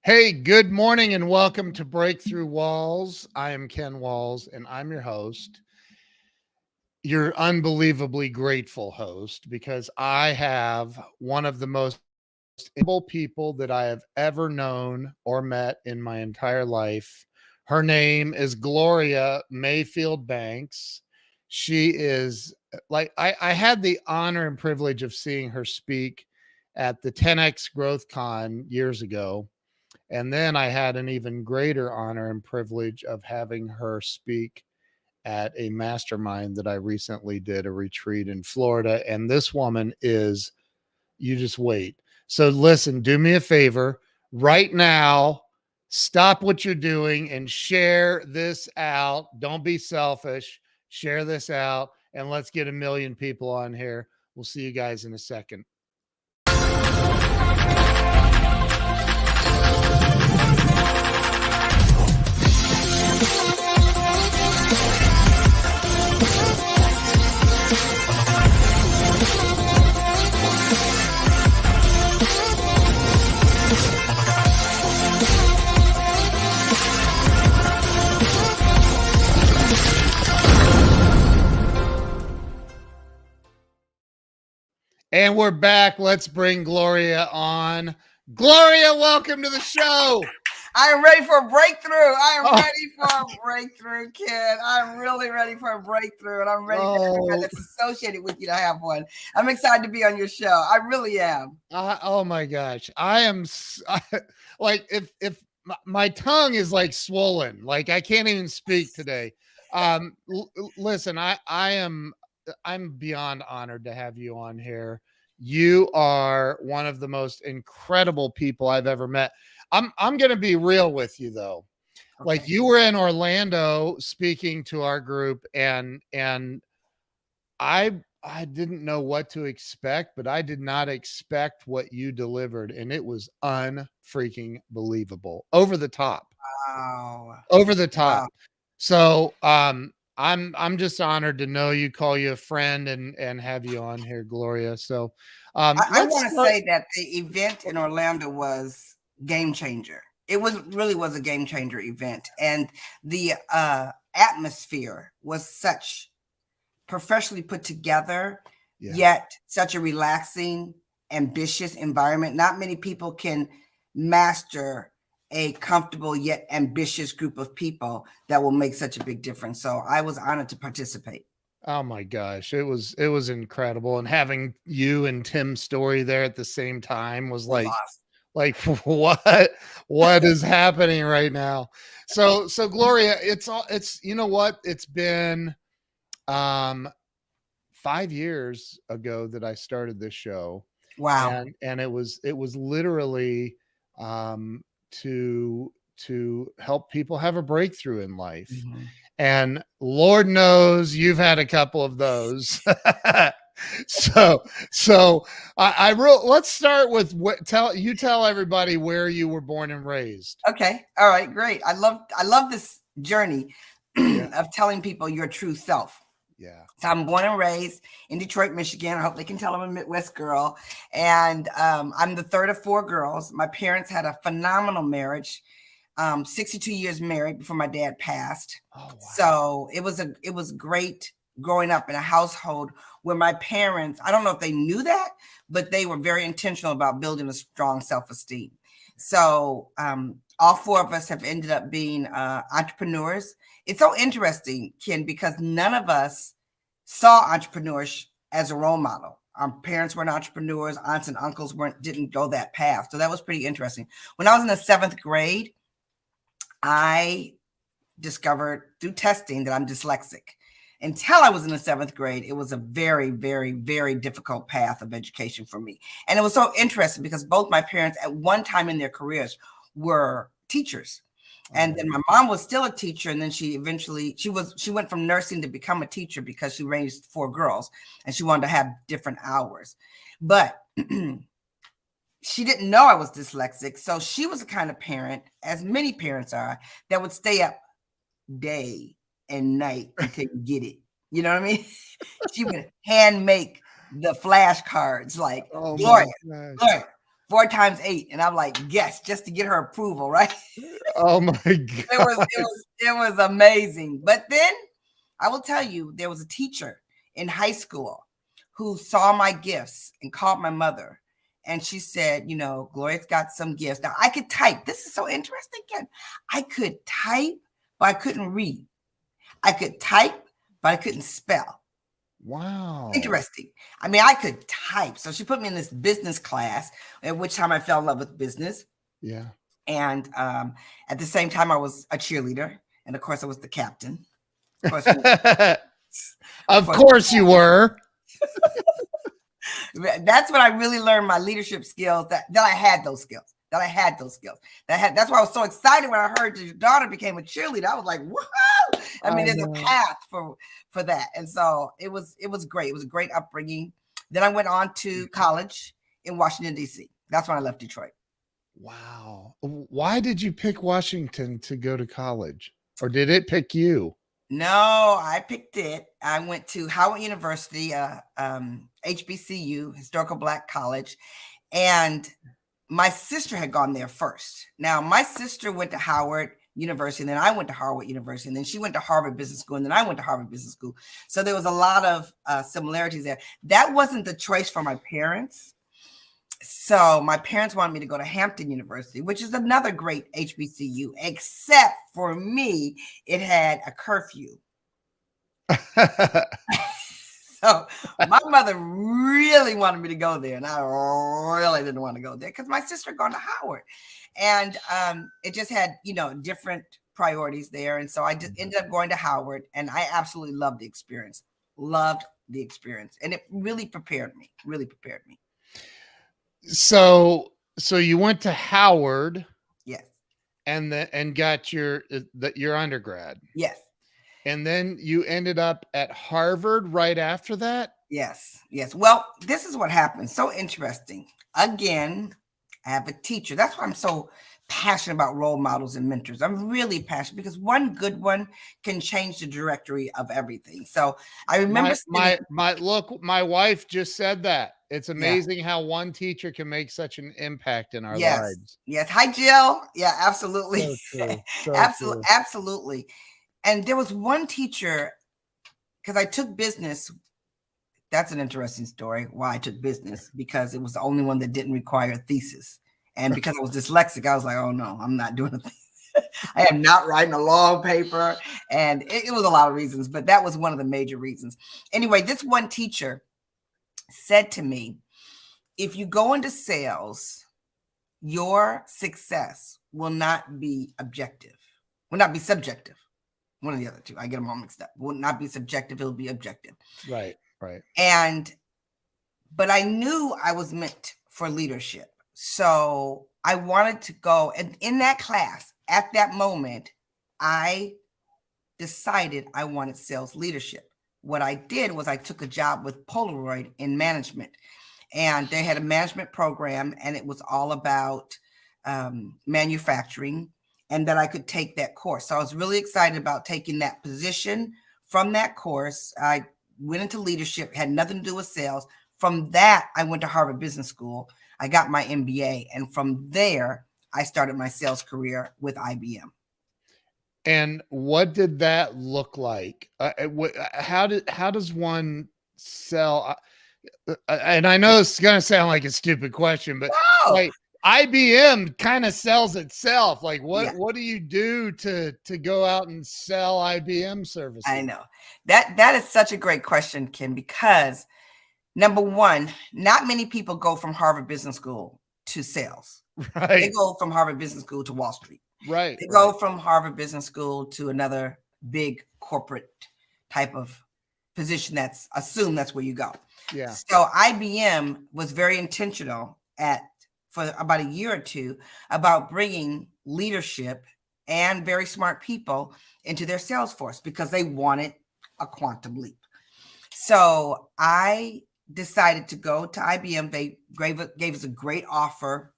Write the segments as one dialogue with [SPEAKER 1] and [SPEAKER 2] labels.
[SPEAKER 1] Hey, good morning and welcome to Breakthrough Walls. I am Ken Walls and I'm your host, your unbelievably grateful host, because I have one of the most able people that I have ever known or met in my entire life. Her name is Gloria Mayfield Banks. She is I had the honor and privilege of seeing her speak at the 10X Growth Con years ago. And then I had an even greater honor and privilege of having her speak at a mastermind that I recently did, a retreat in Florida. And this woman is, you just wait. So listen, do me a favor right now. Stop what you're doing and share this out. Don't be selfish. Share this out and let's get 1,000,000 people on here. We'll see you guys in a second. And we're back. Let's bring Gloria on. Gloria, welcome to the show.
[SPEAKER 2] I am ready for a breakthrough. I am ready for a breakthrough, kid. I'm really ready for a breakthrough, and I'm ready for everyone that's associated with you to have one. I'm excited to be on your show. I really am.
[SPEAKER 1] Oh my gosh, I am like if my tongue is like swollen, like I can't even speak today. Listen, I'm beyond honored to have you on here. You are one of the most incredible people I've ever met. I'm going to be real with you though. Okay. Like you were in Orlando speaking to our group and I didn't know what to expect, but I did not expect what you delivered and it was unfreaking believable. Over the top.
[SPEAKER 2] Wow.
[SPEAKER 1] Over the top. Wow. So, I'm just honored to know you, call you a friend and have you on here, Gloria. So
[SPEAKER 2] I want to say that the event in Orlando was game changer. It really was a game changer event. And the atmosphere was such professionally put together, yet such a relaxing, ambitious environment. Not many people can master a comfortable yet ambitious group of people that will make such a big difference. So I was honored to participate.
[SPEAKER 1] Oh my gosh, it was incredible. And having you and Tim Story there at the same time was like what is happening right now? So Gloria, it's you know what? It's been 5 years ago that I started this show.
[SPEAKER 2] Wow.
[SPEAKER 1] And it was literally to help people have a breakthrough in life. Mm-hmm. And Lord knows you've had a couple of those. so let's start with tell everybody where you were born and raised.
[SPEAKER 2] Okay. All right, great. I love this journey of telling people your true self.
[SPEAKER 1] Yeah.
[SPEAKER 2] So I'm born and raised in Detroit, Michigan. I hope they can tell I'm a Midwest girl. And I'm the third of 4 girls. My parents had a phenomenal marriage. 62 years married before my dad passed. Oh, wow. So it was great growing up in a household where my parents, I don't know if they knew that, but they were very intentional about building a strong self-esteem. So all 4 of us have ended up being entrepreneurs. It's so interesting, Ken, because none of us saw entrepreneurs as a role model. Our parents weren't entrepreneurs. Aunts and uncles didn't go that path. So that was pretty interesting. When I was in the 7th grade, I discovered through testing that I'm dyslexic. Until I was in the 7th grade, it was a very, very, very difficult path of education for me. And it was so interesting because both my parents at one time in their careers were teachers. And then my mom was still a teacher. And then she went from nursing to become a teacher because she raised 4 girls and she wanted to have different hours. But she didn't know I was dyslexic. So she was the kind of parent, as many parents are, that would stay up day and night until you get it. You know what I mean? She would hand make the flashcards like, Gloria, 4 times 8. And I'm like, yes, just to get her approval, right?
[SPEAKER 1] Oh my
[SPEAKER 2] It was,
[SPEAKER 1] God.
[SPEAKER 2] it was amazing. But then I will tell you, there was a teacher in high school who saw my gifts and called my mother. And she said, you know, Gloria's got some gifts. Now I could type. This is so interesting, Ken. I could type, but I couldn't read. I could type, but I couldn't spell.
[SPEAKER 1] Wow.
[SPEAKER 2] Interesting. I mean, I could type. So she put me in this business class, at which time I fell in love with business.
[SPEAKER 1] Yeah.
[SPEAKER 2] And at the same time, I was a cheerleader. And of course, I was the captain.
[SPEAKER 1] Of course you were.
[SPEAKER 2] That's when I really learned my leadership skills, that I had those skills. That's why I was so excited when I heard your daughter became a cheerleader. I was like, whoa. I mean, there's a path for that. And so it was great. It was a great upbringing. Then I went on to college in Washington, D.C. That's when I left Detroit.
[SPEAKER 1] Wow. Why did you pick Washington to go to college? Or did it pick you?
[SPEAKER 2] No, I picked it. I went to Howard University, HBCU, Historical Black College, and my sister had gone there first. Now, my sister went to Howard University, and then I went to Harvard University, and then she went to Harvard Business School, and then I went to Harvard Business School. So there was a lot of similarities there. That wasn't the choice for my parents. So my parents wanted me to go to Hampton University, which is another great HBCU, except for me, it had a curfew. So my mother really wanted me to go there, and I really didn't want to go there because my sister had gone to Howard, and it just had, you know, different priorities there. And so I just ended up going to Howard, and I absolutely loved the experience. And it really prepared me.
[SPEAKER 1] So you went to Howard.
[SPEAKER 2] Yes.
[SPEAKER 1] And got your undergrad.
[SPEAKER 2] Yes.
[SPEAKER 1] And then you ended up at Harvard right after that?
[SPEAKER 2] Yes. Well, this is what happened. So interesting. Again, I have a teacher. That's why I'm so passionate about role models and mentors. I'm really passionate because one good one can change the directory of everything. So I remember
[SPEAKER 1] my wife just said that. It's amazing how one teacher can make such an impact in our lives.
[SPEAKER 2] Yes. Hi, Jill. Yeah, absolutely.
[SPEAKER 1] So
[SPEAKER 2] Absolutely. And there was one teacher, because I took business. That's an interesting story why I took business, because it was the only one that didn't require a thesis. And because I was dyslexic, I was like, oh no, I'm not doing a thesis. I am not writing a long paper. And it was a lot of reasons, but that was one of the major reasons. Anyway, this one teacher said to me, if you go into sales, your success will not be subjective. One of the other two. I get them all mixed up. Will not be subjective. It'll be objective.
[SPEAKER 1] Right.
[SPEAKER 2] But I knew I was meant for leadership. So I wanted to go. And in that class, at that moment, I decided I wanted sales leadership. What I did was I took a job with Polaroid in management. And they had a management program, and it was all about manufacturing, and that I could take that course. So I was really excited about taking that position. From that course, I went into leadership, had nothing to do with sales. From that, I went to Harvard Business School. I got my MBA. And from there, I started my sales career with IBM.
[SPEAKER 1] And what did that look like? How does one sell? And I know it's going to sound like a stupid question, but like IBM kind of sells itself. Like what do you do to go out and sell IBM services?
[SPEAKER 2] I know that is such a great question, Ken, because number one, not many people go from Harvard Business School to sales.
[SPEAKER 1] Right.
[SPEAKER 2] They go from Harvard Business School to Wall Street.
[SPEAKER 1] Right.
[SPEAKER 2] They go from Harvard Business School to another big corporate type of position that's assumed that's where you go.
[SPEAKER 1] Yeah.
[SPEAKER 2] So IBM was very intentional for about a year or two about bringing leadership and very smart people into their sales force because they wanted a quantum leap. So I decided to go to IBM. They gave us a great offer,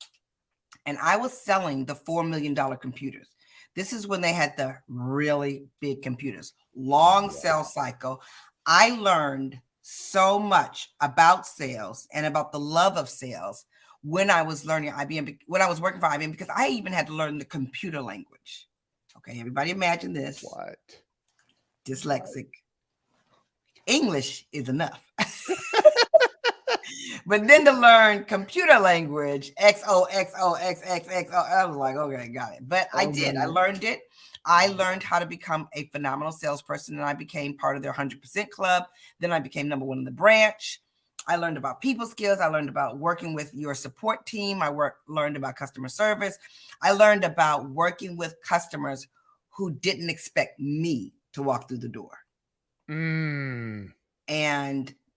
[SPEAKER 2] and I was selling the $4 million computers. This is when they had the really big computers, long sales cycle. I learned so much about sales and about the love of sales when I was learning IBM, when I was working for IBM, because I even had to learn the computer language. Okay, everybody imagine this.
[SPEAKER 1] What?
[SPEAKER 2] Dyslexic. English is enough. But then to learn computer language, XOXOXXXO, I was like, okay, got it. But I did. I learned it. I learned how to become a phenomenal salesperson, and I became part of their 100% club. Then I became number one in the branch. I learned about people skills. I learned about working with your support team. Learned about customer service. I learned about working with customers who didn't expect me to walk through the door. And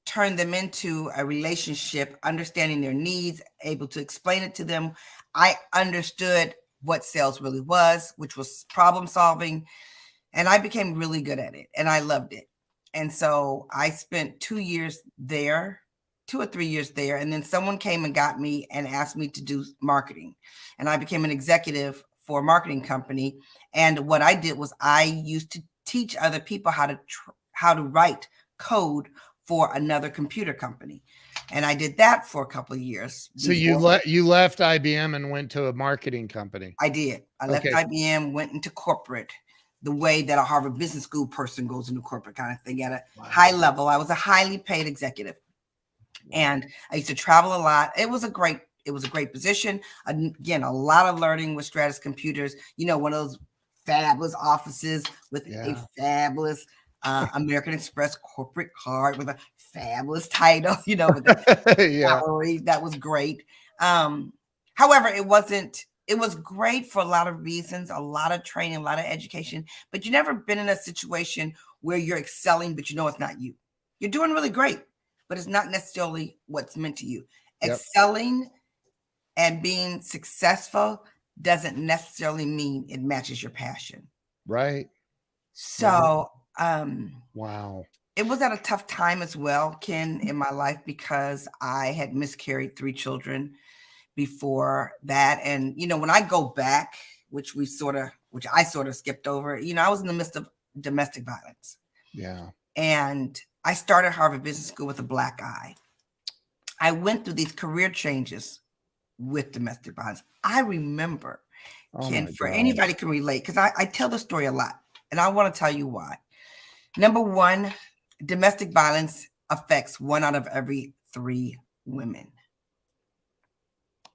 [SPEAKER 2] turn them into a relationship, understanding their needs, able to explain it to them. I understood what sales really was, which was problem solving. And I became really good at it, and I loved it. And so I spent 2 years there, 2 or 3 years there. And then someone came and got me and asked me to do marketing. And I became an executive for a marketing company. And what I did was I used to teach other people how to write code for another computer company. And I did that for a couple of years.
[SPEAKER 1] So you left IBM and went to a marketing company.
[SPEAKER 2] I did. I left IBM, went into corporate, the way that a Harvard Business School person goes into corporate kind of thing at a high level. I was a highly paid executive. And I used to travel a lot. It was a great position. Again, a lot of learning with Stratus Computers, one of those fabulous offices with a fabulous American Express corporate card with a fabulous title, with a salary. That was great. However, it was great for a lot of reasons, a lot of training, a lot of education, but you never been in a situation where you're excelling, but it's not you. You're doing really great, but it's not necessarily what's meant to you. Excelling and being successful doesn't necessarily mean it matches your passion.
[SPEAKER 1] Right.
[SPEAKER 2] So,
[SPEAKER 1] wow.
[SPEAKER 2] It was at a tough time as well, Ken, in my life, because I had miscarried 3 children before that. And, when I go back, which I sort of skipped over, I was in the midst of domestic violence.
[SPEAKER 1] Yeah.
[SPEAKER 2] And I started Harvard Business School with a black eye. I went through these career changes with domestic violence. I remember, Ken, for anybody can relate, because I tell the story a lot, and I want to tell you why. Number one, domestic violence affects 1 out of every 3 women.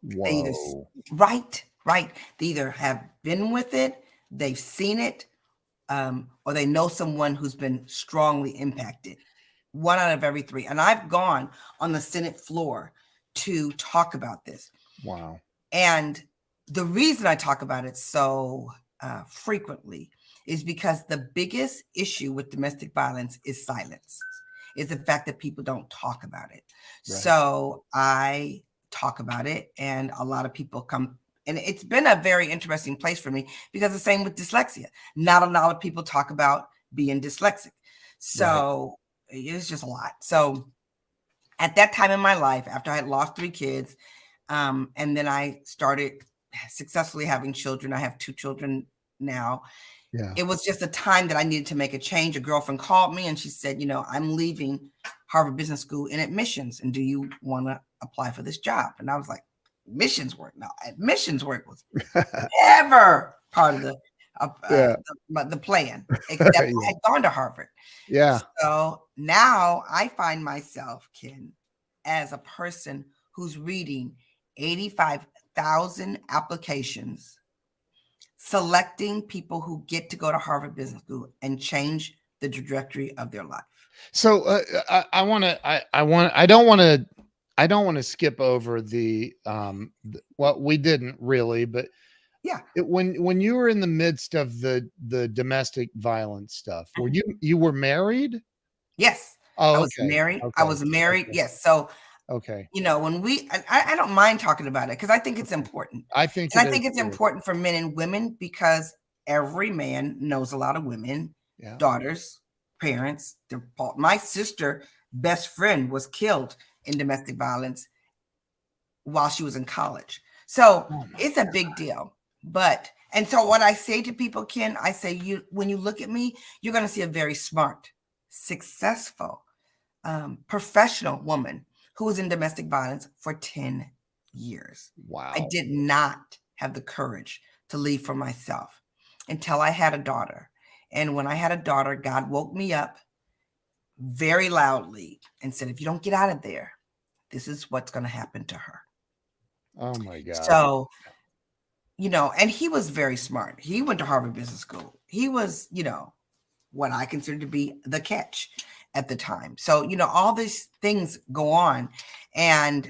[SPEAKER 1] Whoa.
[SPEAKER 2] Right. They either have been with it, they've seen it, or they know someone who's been strongly impacted. 1 out of every 3. And I've gone on the Senate floor to talk about this.
[SPEAKER 1] Wow.
[SPEAKER 2] And the reason I talk about it so frequently is because the biggest issue with domestic violence is silence, is the fact that people don't talk about it. Right. So I talk about it, and a lot of people come, and it's been a very interesting place for me, because the same with dyslexia. Not a lot of people talk about being dyslexic. So it's just a lot. So at that time in my life, after I had lost 3 kids, and then I started successfully having children. I have 2 children now. Yeah. It was just a time that I needed to make a change. A girlfriend called me and she said, I'm leaving Harvard Business School in admissions. And do you want to apply for this job? And I was like, admissions work? No, admissions work was never part of the plan, except I had gone to Harvard.
[SPEAKER 1] Yeah.
[SPEAKER 2] So now I find myself, Ken, as a person who's reading 85,000 applications, selecting people who get to go to Harvard Business School and change the trajectory of their life.
[SPEAKER 1] So I don't want to skip over the well, we didn't really, but when you were in the midst of the domestic violence stuff, were you were married?
[SPEAKER 2] Yes.
[SPEAKER 1] Oh,
[SPEAKER 2] I was married.
[SPEAKER 1] Okay.
[SPEAKER 2] I was married. Okay. Yes. So
[SPEAKER 1] okay.
[SPEAKER 2] When I don't mind talking about it, because I think it's important.
[SPEAKER 1] I think
[SPEAKER 2] it's important for men and women, because every man knows a lot of women, daughters, parents. My sister, best friend, was killed in domestic violence while she was in college. So it's a big deal. And so what I say to people, Ken, I say, when you look at me, you're going to see a very smart, successful, professional woman who was in domestic violence for 10 years.
[SPEAKER 1] Wow.
[SPEAKER 2] I did not have the courage to leave for myself until I had a daughter. And when I had a daughter, God woke me up very loudly and said, if you don't get out of there, this is what's going to happen to her.
[SPEAKER 1] Oh my God.
[SPEAKER 2] So, and he was very smart. He went to Harvard Business School. He was, what I consider to be the catch at the time. So, all these things go on. And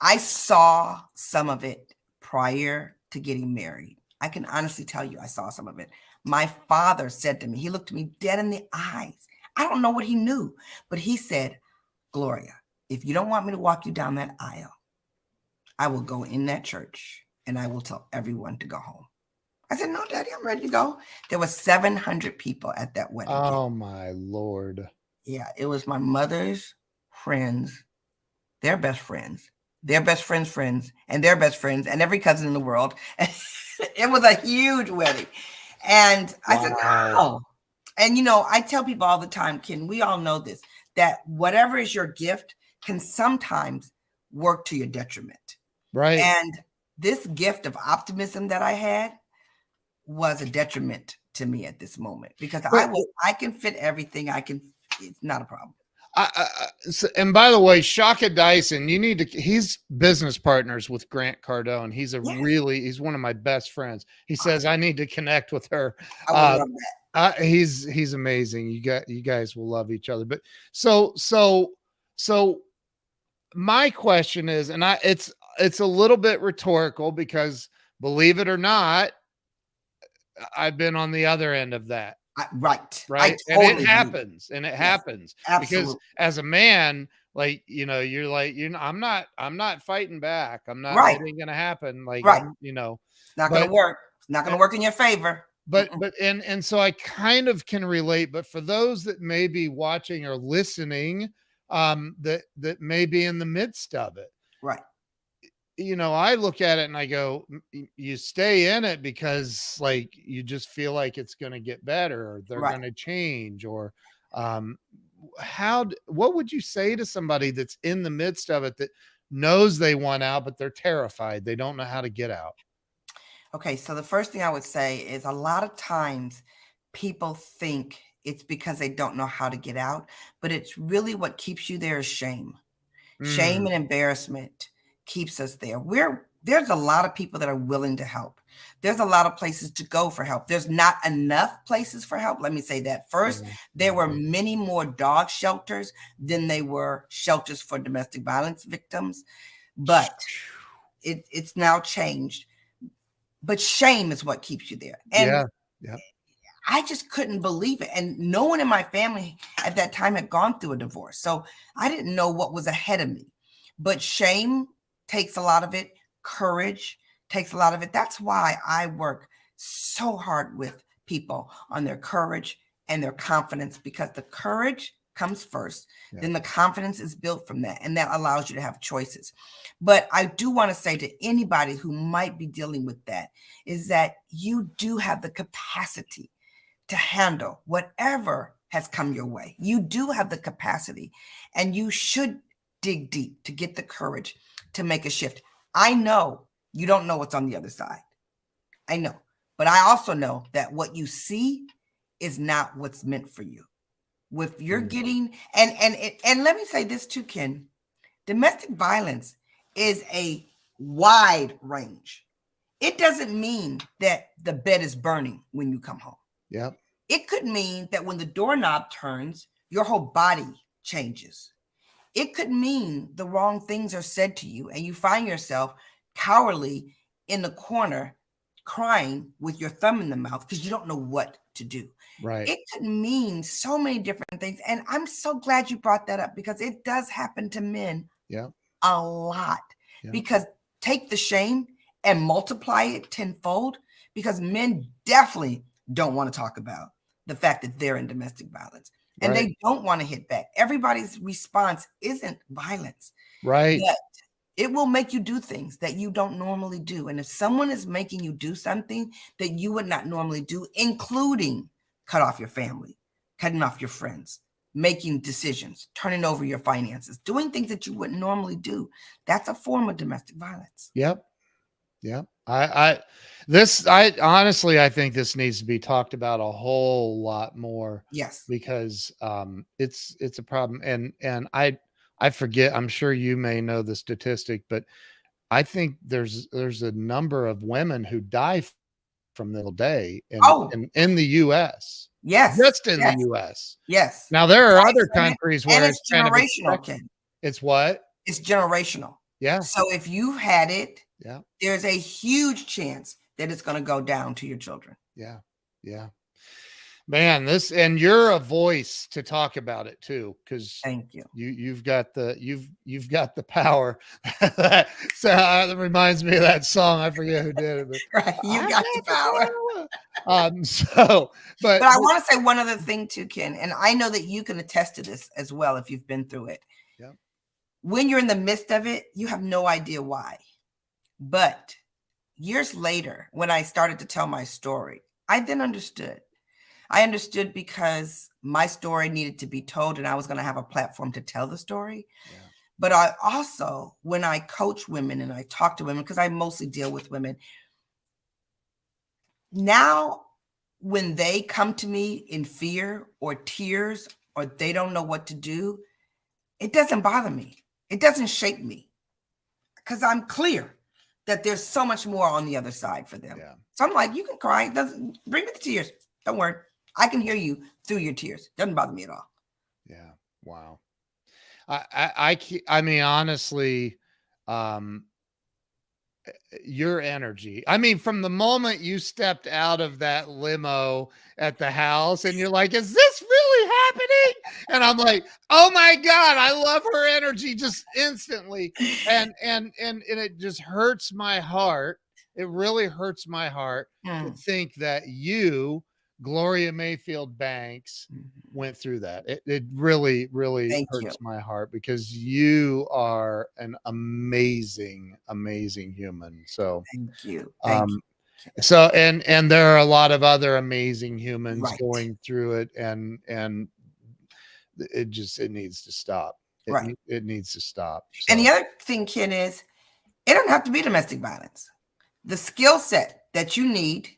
[SPEAKER 2] I saw some of it prior to getting married. I can honestly tell you, I saw some of it. My father said to me, he looked me dead in the eyes. I don't know what he knew, but he said, Gloria, if you don't want me to walk you down that aisle, I will go in that church and I will tell everyone to go home. I said, no, Daddy, I'm ready to go. There were 700 people at that wedding.
[SPEAKER 1] Oh, my Lord.
[SPEAKER 2] Yeah, it was my mother's friends, their best friends, their best friends' friends, and their best friends, and every cousin in the world. It was a huge wedding. And I said, no. And, I tell people all the time, Ken, we all know this, that whatever is your gift can sometimes work to your detriment.
[SPEAKER 1] Right.
[SPEAKER 2] And this gift of optimism that I had was a detriment to me at this moment because I can fit everything. It's not a problem.
[SPEAKER 1] And by the way, Shaka Dyson, he's business partners with Grant Cardone. He's he's one of my best friends. He says, I need to connect with her.
[SPEAKER 2] I would love that.
[SPEAKER 1] He's amazing. You guys will love each other. But so my question is, and it's a little bit rhetorical because believe it or not, I've been on the other end of that.
[SPEAKER 2] Right.
[SPEAKER 1] And it happens. And it happens.
[SPEAKER 2] Absolutely.
[SPEAKER 1] Because as a man, like, you're like, I'm not fighting back. I'm not,
[SPEAKER 2] right.
[SPEAKER 1] It ain't going to happen. Like,
[SPEAKER 2] right.
[SPEAKER 1] It's
[SPEAKER 2] not going to work. It's not going to work in your favor.
[SPEAKER 1] But so I kind of can relate, but for those that may be watching or listening, that may be in the midst of it.
[SPEAKER 2] Right.
[SPEAKER 1] I look at it and I go, you stay in it because like, you just feel like it's going to get better or they're going to change or, what would you say to somebody that's in the midst of it that knows they want out, but they're terrified. They don't know how to get out.
[SPEAKER 2] Okay. So the first thing I would say is a lot of times people think it's because they don't know how to get out, but it's really what keeps you there is shame. Shame and embarrassment keeps us there. There's a lot of people that are willing to help. There's a lot of places to go for help. There's not enough places for help. Let me say that first. There were many more dog shelters than they were shelters for domestic violence victims, but it's now changed. But shame is what keeps you there. And I just couldn't believe it. And no one in my family at that time had gone through a divorce. So I didn't know what was ahead of me. But shame takes a lot of it. Courage takes a lot of it. That's why I work so hard with people on their courage and their confidence, because the courage comes first. Then the confidence is built from that. And that allows you to have choices. But I do want to say to anybody who might be dealing with that is that you do have the capacity to handle whatever has come your way. You do have the capacity, and you should dig deep to get the courage to make a shift. I know you don't know what's on the other side. I know, but I also know that what you see is not what's meant for you. With you're getting, and let me say this too, Ken, domestic violence is a wide range. It doesn't mean that the bed is burning when you come home.
[SPEAKER 1] Yeah.
[SPEAKER 2] It could mean that when the doorknob turns, your whole body changes. It could mean the wrong things are said to you and you find yourself cowardly in the corner crying with your thumb in the mouth because you don't know what to do.
[SPEAKER 1] Right.
[SPEAKER 2] It could mean so many different things. And I'm so glad you brought that up because it does happen to men a lot. Because take the shame and multiply it tenfold, because men definitely don't want to talk about the fact that they're in domestic violence and they don't want to hit back. Everybody's response isn't violence.
[SPEAKER 1] Right.
[SPEAKER 2] But it will make you do things that you don't normally do. And if someone is making you do something that you would not normally do, including cut off your family, cutting off your friends, making decisions, turning over your finances, doing things that you wouldn't normally do. That's a form of domestic violence.
[SPEAKER 1] Yep. Yep. I honestly, I think this needs to be talked about a whole lot more
[SPEAKER 2] Yes.
[SPEAKER 1] because it's a problem. And I forget, I'm sure you may know the statistic, but I think there's a number of women who die from the day
[SPEAKER 2] Oh,
[SPEAKER 1] in the US,
[SPEAKER 2] yes.
[SPEAKER 1] just in the
[SPEAKER 2] Yes.
[SPEAKER 1] US.
[SPEAKER 2] Yes.
[SPEAKER 1] Now there are other
[SPEAKER 2] And
[SPEAKER 1] countries where
[SPEAKER 2] it's
[SPEAKER 1] it's kind of
[SPEAKER 2] generational,
[SPEAKER 1] expected.
[SPEAKER 2] Ken.
[SPEAKER 1] It's what?
[SPEAKER 2] It's generational.
[SPEAKER 1] Yeah.
[SPEAKER 2] So if you've had it,
[SPEAKER 1] Yeah.
[SPEAKER 2] there's a huge chance that it's going to go down to your children.
[SPEAKER 1] Yeah. Yeah. Man, and you're a voice to talk about it too, because
[SPEAKER 2] Thank you.
[SPEAKER 1] you've got the power. So that reminds me of that song. I forget who did it, but
[SPEAKER 2] Right. You
[SPEAKER 1] I
[SPEAKER 2] got the power.
[SPEAKER 1] So,
[SPEAKER 2] But I want to say one other thing too, Ken, and I know that you can attest to this as well if you've been through it.
[SPEAKER 1] yeah,
[SPEAKER 2] When you're in the midst of it, you have no idea why. But years later, when I started to tell my story, I then understood. I understood because my story needed to be told and I was going to have a platform to tell the story.
[SPEAKER 1] yeah,
[SPEAKER 2] But I also, when I coach women and I talk to women, because I mostly deal with women, now when they come to me in fear or tears or they don't know what to do, it doesn't bother me. It doesn't shake me because I'm clear that there's so much more on the other side for them.
[SPEAKER 1] yeah.
[SPEAKER 2] So I'm like, you can cry. Doesn't bring me the tears. Don't worry. I can hear you through your tears. Doesn't bother me at all.
[SPEAKER 1] Yeah. Wow. I mean, honestly, your energy. I mean, from the moment you stepped out of that limo at the house and you're like, is this really happening? And I'm like, oh my God, I love her energy just instantly. And it just hurts my heart. It really hurts my heart to think that you, Gloria Mayfield Banks, went through that. It really, really
[SPEAKER 2] Thank
[SPEAKER 1] hurts
[SPEAKER 2] you.
[SPEAKER 1] my heart because you are an amazing, amazing human. So,
[SPEAKER 2] Thank you. Thank you.
[SPEAKER 1] so, and there are a lot of other amazing humans
[SPEAKER 2] Right.
[SPEAKER 1] going through it, and it needs to stop.
[SPEAKER 2] Right.
[SPEAKER 1] It needs to stop.
[SPEAKER 2] And the
[SPEAKER 1] So,
[SPEAKER 2] other thing, Ken, is it doesn't have to be domestic violence. The skill set that you need,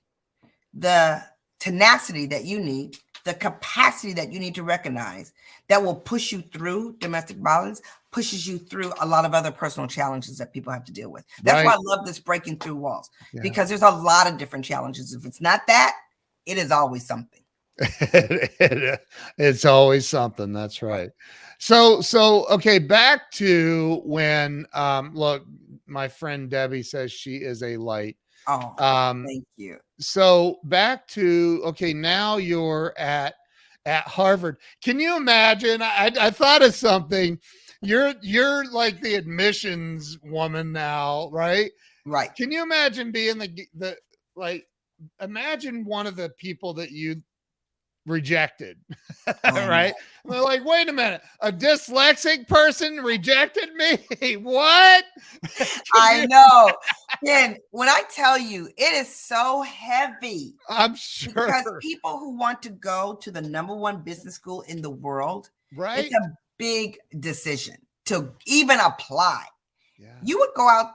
[SPEAKER 2] the tenacity that you need, the capacity that you need to recognize that will push you through domestic violence, pushes you through a lot of other personal challenges that people have to deal with. That's why I love this breaking through walls, because there's a lot of different challenges. If it's not that, it is always something.
[SPEAKER 1] It's always something. That's right. So, okay, back to when, look, my friend Debbie says she is a light.
[SPEAKER 2] Oh, thank you.
[SPEAKER 1] So back to, okay, now you're at Harvard. Can you imagine? I thought of something. You're like the admissions woman now, right?
[SPEAKER 2] Right.
[SPEAKER 1] Can you imagine being the like, imagine one of the people that you rejected, right? And they're like, wait a minute, a dyslexic person rejected me? What?
[SPEAKER 2] I know. Ken, when I tell you, it is so heavy.
[SPEAKER 1] I'm sure.
[SPEAKER 2] Because people who want to go to the #1 business school in the world,
[SPEAKER 1] right?
[SPEAKER 2] It's a big decision to even apply.
[SPEAKER 1] Yeah.
[SPEAKER 2] You would go out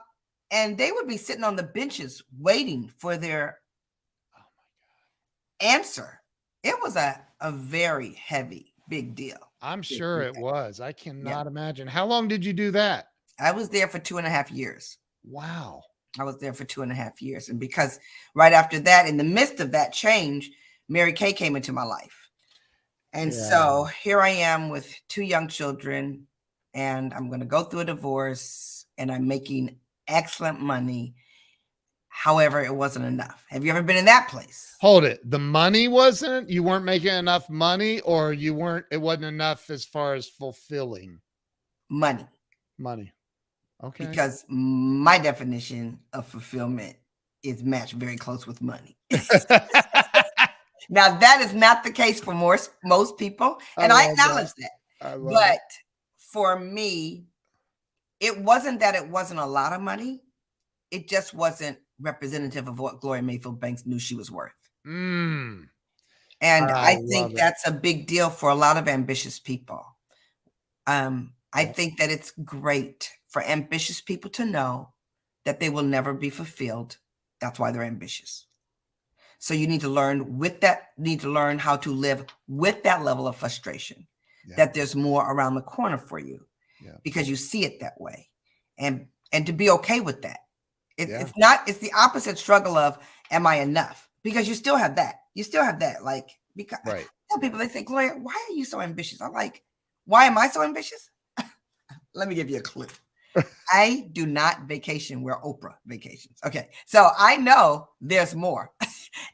[SPEAKER 2] and they would be sitting on the benches waiting for their answer. It was a very heavy, big deal.
[SPEAKER 1] I'm sure it was. I cannot imagine. How long did you do that?
[SPEAKER 2] I was there for 2.5 years.
[SPEAKER 1] Wow.
[SPEAKER 2] I was there for 2.5 years. And because right after that, in the midst of that change, Mary Kay came into my life. And so here I am with 2 young children, and I'm going to go through a divorce, and I'm making excellent money. However, it wasn't enough. Have you ever been in that place?
[SPEAKER 1] Hold it. The money wasn't, you weren't making enough money, or it wasn't enough as far as fulfilling?
[SPEAKER 2] Money.
[SPEAKER 1] Okay.
[SPEAKER 2] Because my definition of fulfillment is matched very close with money. Now, that is not the case for most people, and I acknowledge that. But for me, it wasn't that it wasn't a lot of money. It just wasn't representative of what Gloria Mayfield Banks knew she was worth.
[SPEAKER 1] And
[SPEAKER 2] And
[SPEAKER 1] I
[SPEAKER 2] I
[SPEAKER 1] love
[SPEAKER 2] think
[SPEAKER 1] it.
[SPEAKER 2] that's a big deal for a lot of ambitious people. I think that it's great for ambitious people to know that they will never be fulfilled. That's why they're ambitious. So you need to learn how to live with that level of frustration, that there's more around the corner for you because you see it that way. And to be okay with that. It's the opposite struggle of, am I enough? Because you still have that. Like, because I tell people, they say, Gloria, why are you so ambitious? I'm like, why am I so ambitious? Let me give you a clue. I do not vacation where Oprah vacations. Okay. So I know there's more.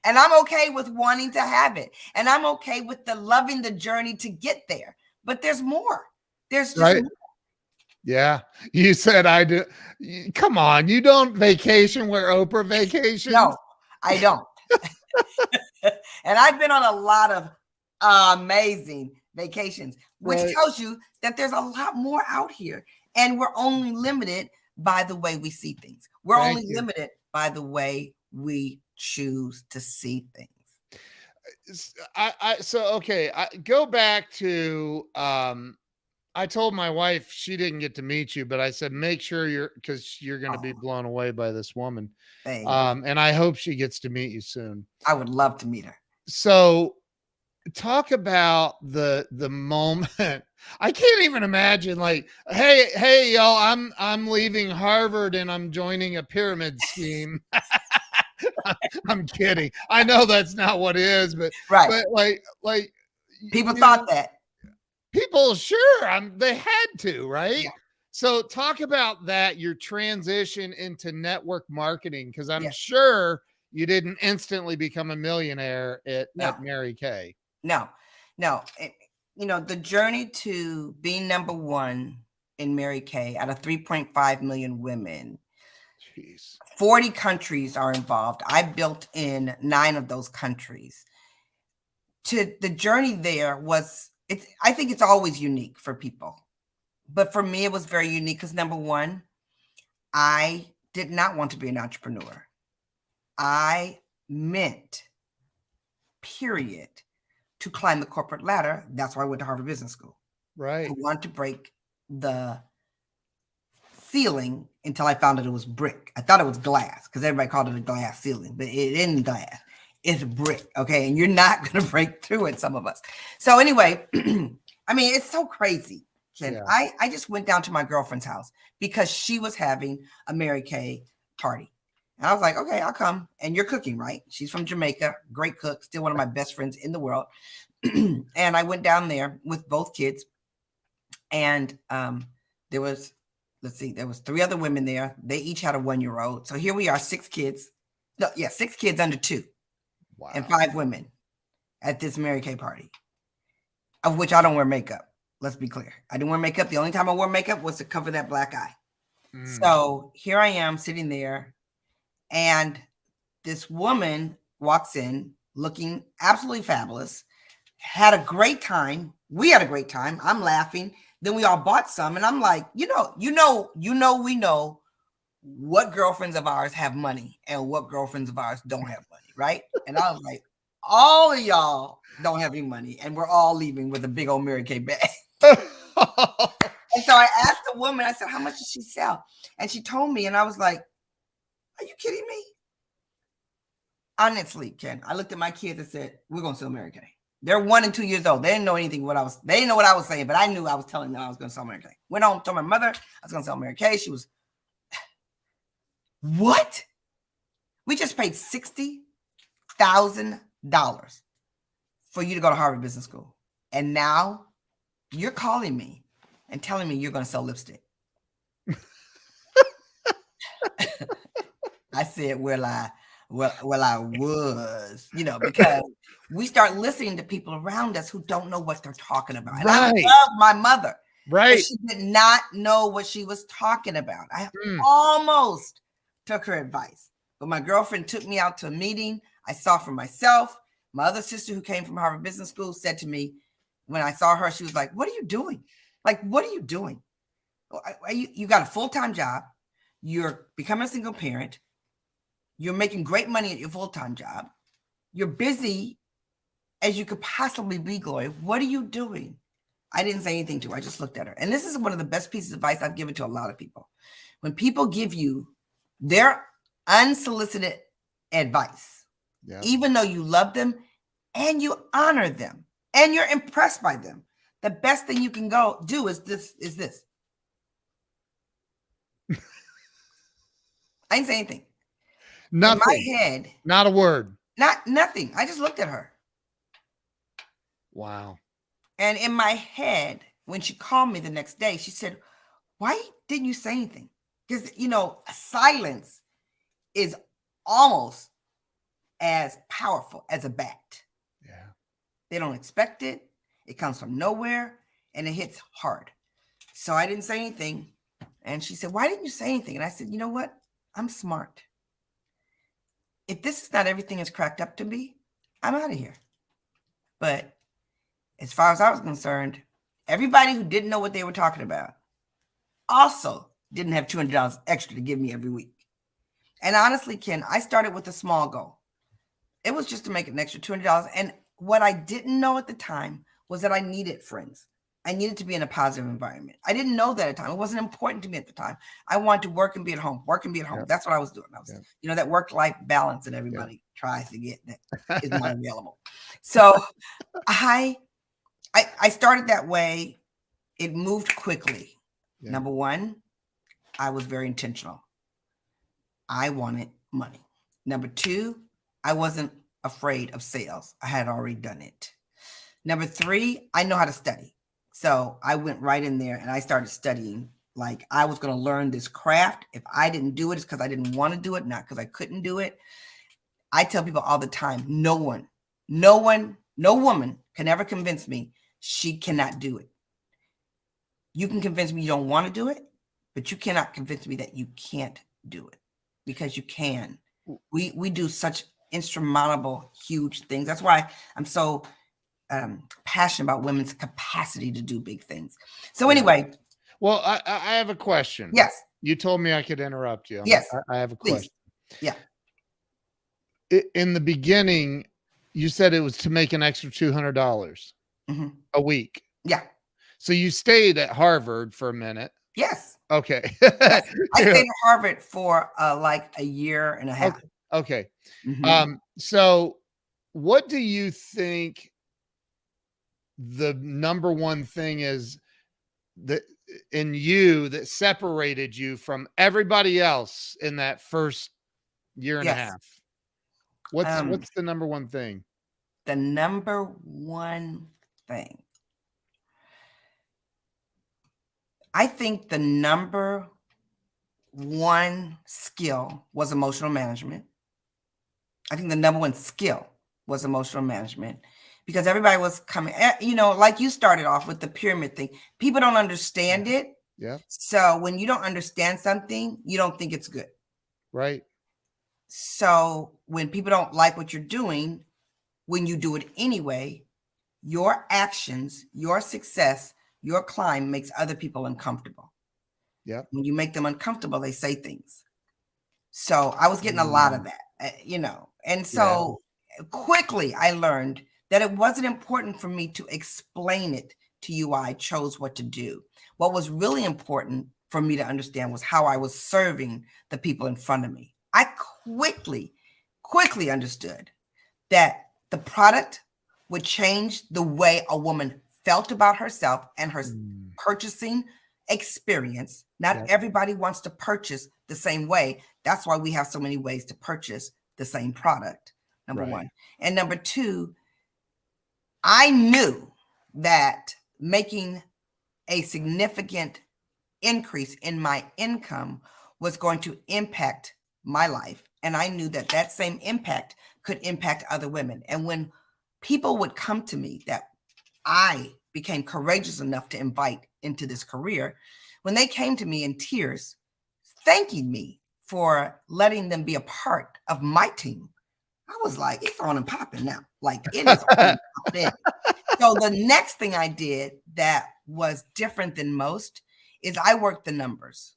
[SPEAKER 2] And I'm okay with wanting to have it. And I'm okay with loving the journey to get there. But there's more. There's just more.
[SPEAKER 1] Yeah. You said I do. Come on. You don't vacation where Oprah vacations?
[SPEAKER 2] No, I don't. And I've been on a lot of amazing vacations, which tells you that there's a lot more out here. And we're only limited by the way we see things. We're only limited by the way we choose to see things.
[SPEAKER 1] I go back to I told my wife, she didn't get to meet you, but I said, make sure because you're going to be blown away by this woman. And I hope she gets to meet you soon.
[SPEAKER 2] I would love to meet her.
[SPEAKER 1] So talk about the moment. I can't even imagine, like, hey, y'all, I'm leaving Harvard and I'm joining a pyramid scheme. I'm kidding. I know that's not what it is, but like
[SPEAKER 2] people thought that.
[SPEAKER 1] People, sure, they had to, right? Yeah. So talk about that, your transition into network marketing, because I'm sure you didn't instantly become a millionaire at Mary Kay.
[SPEAKER 2] No. The journey to being number one in Mary Kay out of 3.5 million women, 40 countries are involved. I built in 9 of those countries. The journey there was, I think it's always unique for people. But for me, it was very unique because, number one, I did not want to be an entrepreneur. I meant, period, to climb the corporate ladder. That's why I went to Harvard Business School.
[SPEAKER 1] Right.
[SPEAKER 2] I wanted to break the ceiling until I found that it was brick. I thought it was glass because everybody called it a glass ceiling, but it isn't glass. It's brick, okay? And you're not going to break through it, some of us. So anyway, I mean, it's so crazy. Yeah. I just went down to my girlfriend's house because she was having a Mary Kay party. And I was like, okay, I'll come. And you're cooking, right? She's from Jamaica, great cook, still one of my best friends in the world. And I went down there with both kids. And there was 3 other women there. They each had a 1-year-old. So here we are, 6 kids. 6 kids under 2. Wow. And 5 women at this Mary Kay party, of which I don't wear makeup. Let's be clear. I didn't wear makeup. The only time I wore makeup was to cover that black eye. So here I am sitting there, and this woman walks in looking absolutely fabulous, had a great time. We had a great time. I'm laughing. Then we all bought some. And I'm like, we know what girlfriends of ours have money and what girlfriends of ours don't have money, right? And I was like, all of y'all don't have any money, and we're all leaving with a big old Mary Kay bag. And so I asked the woman, I said, how much does she sell? And she told me, and I was like, are you kidding me? Honestly, Ken, I looked at my kids and said, we're going to sell Mary Kay. They're 1 and 2 years old. They didn't know anything they didn't know what I was saying, but I knew I was telling them I was going to sell Mary Kay. Went home, told my mother I was going to sell Mary Kay. She was, what? We just paid $60,000 for you to go to Harvard Business School. And now you're calling me and telling me you're going to sell lipstick. I said, well, I was, because we start listening to people around us who don't know what they're talking about. And I love my mother.
[SPEAKER 1] Right.
[SPEAKER 2] She did not know what she was talking about. I almost took her advice. But my girlfriend took me out to a meeting. I saw for myself. My other sister who came from Harvard Business School said to me, when I saw her, she was like, what are you doing? Like, what are you doing? You got a full-time job. You're becoming a single parent. You're making great money at your full-time job. You're busy as you could possibly be, Gloria. What are you doing? I didn't say anything to her. I just looked at her. And this is one of the best pieces of advice I've given to a lot of people. When people give you their unsolicited advice, even though you love them and you honor them and you're impressed by them, the best thing you can go do is this. I didn't say anything.
[SPEAKER 1] Nothing.
[SPEAKER 2] In my head.
[SPEAKER 1] Not a word.
[SPEAKER 2] Nothing. I just looked at her.
[SPEAKER 1] Wow.
[SPEAKER 2] And in my head, when she called me the next day, she said, why didn't you say anything? Because, silence is almost as powerful as a bat.
[SPEAKER 1] Yeah.
[SPEAKER 2] They don't expect it. It comes from nowhere and it hits hard. So I didn't say anything. And she said, why didn't you say anything? And I said, you know what? I'm smart. If this is not everything it's cracked up to be, I'm out of here. But as far as I was concerned, everybody who didn't know what they were talking about also didn't have $200 extra to give me every week. And honestly, Ken, I started with a small goal. It was just to make an extra $200. And what I didn't know at the time was that I needed friends. I needed to be in a positive environment. I didn't know that at the time. It wasn't important to me at the time. I wanted to work and be at home,
[SPEAKER 1] Yeah.
[SPEAKER 2] That's what I was doing. I was, that work-life balance that everybody tries to get that is not available. So I started that way. It moved quickly. Yeah. Number one, I was very intentional. I wanted money. Number two, I wasn't afraid of sales. I had already done it. Number three, I know how to study. So I went right in there and I started studying like I was going to learn this craft. If I didn't do it, it's because I didn't want to do it, not because I couldn't do it. I tell people all the time, no woman can ever convince me she cannot do it. You can convince me you don't want to do it, but you cannot convince me that you can't do it, because you can. We do such insurmountable, huge things. That's why I'm so passionate about women's capacity to do big things. So anyway.
[SPEAKER 1] Well, I have a question.
[SPEAKER 2] Yes.
[SPEAKER 1] You told me I could interrupt you.
[SPEAKER 2] Yes.
[SPEAKER 1] I have a question.
[SPEAKER 2] Yeah.
[SPEAKER 1] In the beginning, you said it was to make an extra $200 a week.
[SPEAKER 2] Yeah.
[SPEAKER 1] So you stayed at Harvard for a minute.
[SPEAKER 2] Yes.
[SPEAKER 1] Okay.
[SPEAKER 2] Yes. I stayed at Harvard for like a year and a half.
[SPEAKER 1] Okay. So what do you think the number one thing is that in you that separated you from everybody else in that first year and a half? What's the number one thing?
[SPEAKER 2] The number one thing. I think the number one skill was emotional management. I think the number one skill was emotional management, because everybody was coming, like you started off with the pyramid thing. People don't understand it.
[SPEAKER 1] Yeah.
[SPEAKER 2] So when you don't understand something, you don't think it's good.
[SPEAKER 1] Right.
[SPEAKER 2] So when people don't like what you're doing, when you do it anyway, your actions, your success, your climb makes other people uncomfortable.
[SPEAKER 1] Yeah.
[SPEAKER 2] When you make them uncomfortable, they say things. So I was getting a lot of that, and so quickly I learned that it wasn't important for me to explain it to you. I chose what to do. What was really important for me to understand was how I was serving the people in front of me. I quickly understood that the product would change the way a woman felt about herself and her purchasing experience. Not everybody wants to purchase the same way. That's why we have so many ways to purchase the same product, number one. And number two, I knew that making a significant increase in my income was going to impact my life. And I knew that that same impact could impact other women. And when people would come to me that I became courageous enough to invite into this career, when they came to me in tears, thanking me for letting them be a part of my team, I was like, it's on and popping now. Like, it is on and popping. So the next thing I did that was different than most is I worked the numbers.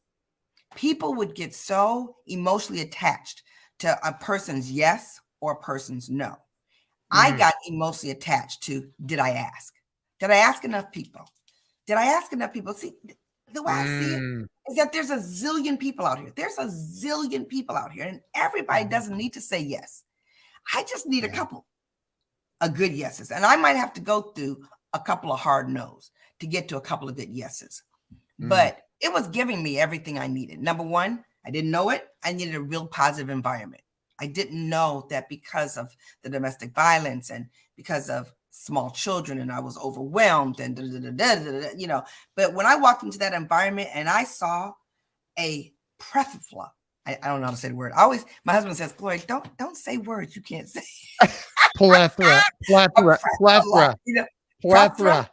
[SPEAKER 2] People would get so emotionally attached to a person's yes or a person's no. I got emotionally attached to, did I ask? Did I ask enough people? Did I ask enough people? See, the way I see it is that there's a zillion people out here. There's a zillion people out here, and everybody doesn't need to say yes. I just need a couple of good yeses. And I might have to go through a couple of hard no's to get to a couple of good yeses. But it was giving me everything I needed. Number one, I didn't know it. I needed a real positive environment. I didn't know that because of the domestic violence and because of small children, and I was overwhelmed and you know, but when I walked into that environment and I saw a plethora, I don't know how to say the word. My husband says, Gloria, don't say words you can't say.
[SPEAKER 1] Plethora.
[SPEAKER 2] You know, plethora.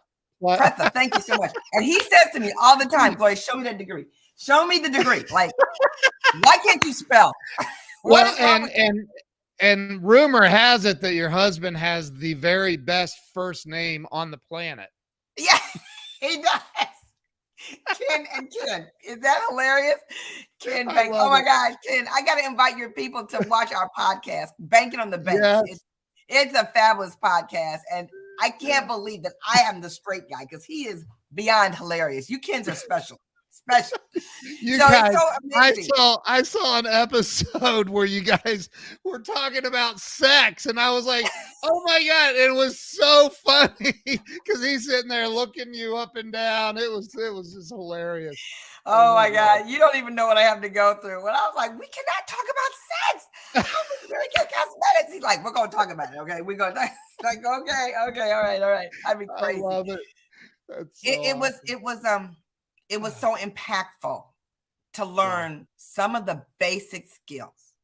[SPEAKER 2] Thank you so much. And he says to me all the time, Gloria, show me that degree. Show me the degree. Like, why can't you spell?
[SPEAKER 1] Well, and rumor has it that your husband has the very best first name on the planet.
[SPEAKER 2] Yeah, he does. Ken and Ken. Is that hilarious? Ken Banks. Oh my gosh, Ken, I got to invite your people to watch our podcast, Banking on the Banks. Yes. It's a fabulous podcast. And I can't believe that I am the straight guy because he is beyond hilarious. You Kens are special.
[SPEAKER 1] You guys, I saw an episode where you guys were talking about sex, and I was like, oh my God, it was so funny because he's sitting there looking you up and down. It was just hilarious.
[SPEAKER 2] Oh my God, you don't even know what I have to go through. When I was like, we cannot talk about sex. How we really get cosmetics? He's like, we're gonna talk about it, okay? We're gonna like, okay, all right. I'd be crazy. I love it. It was so impactful to learn some of the basic skills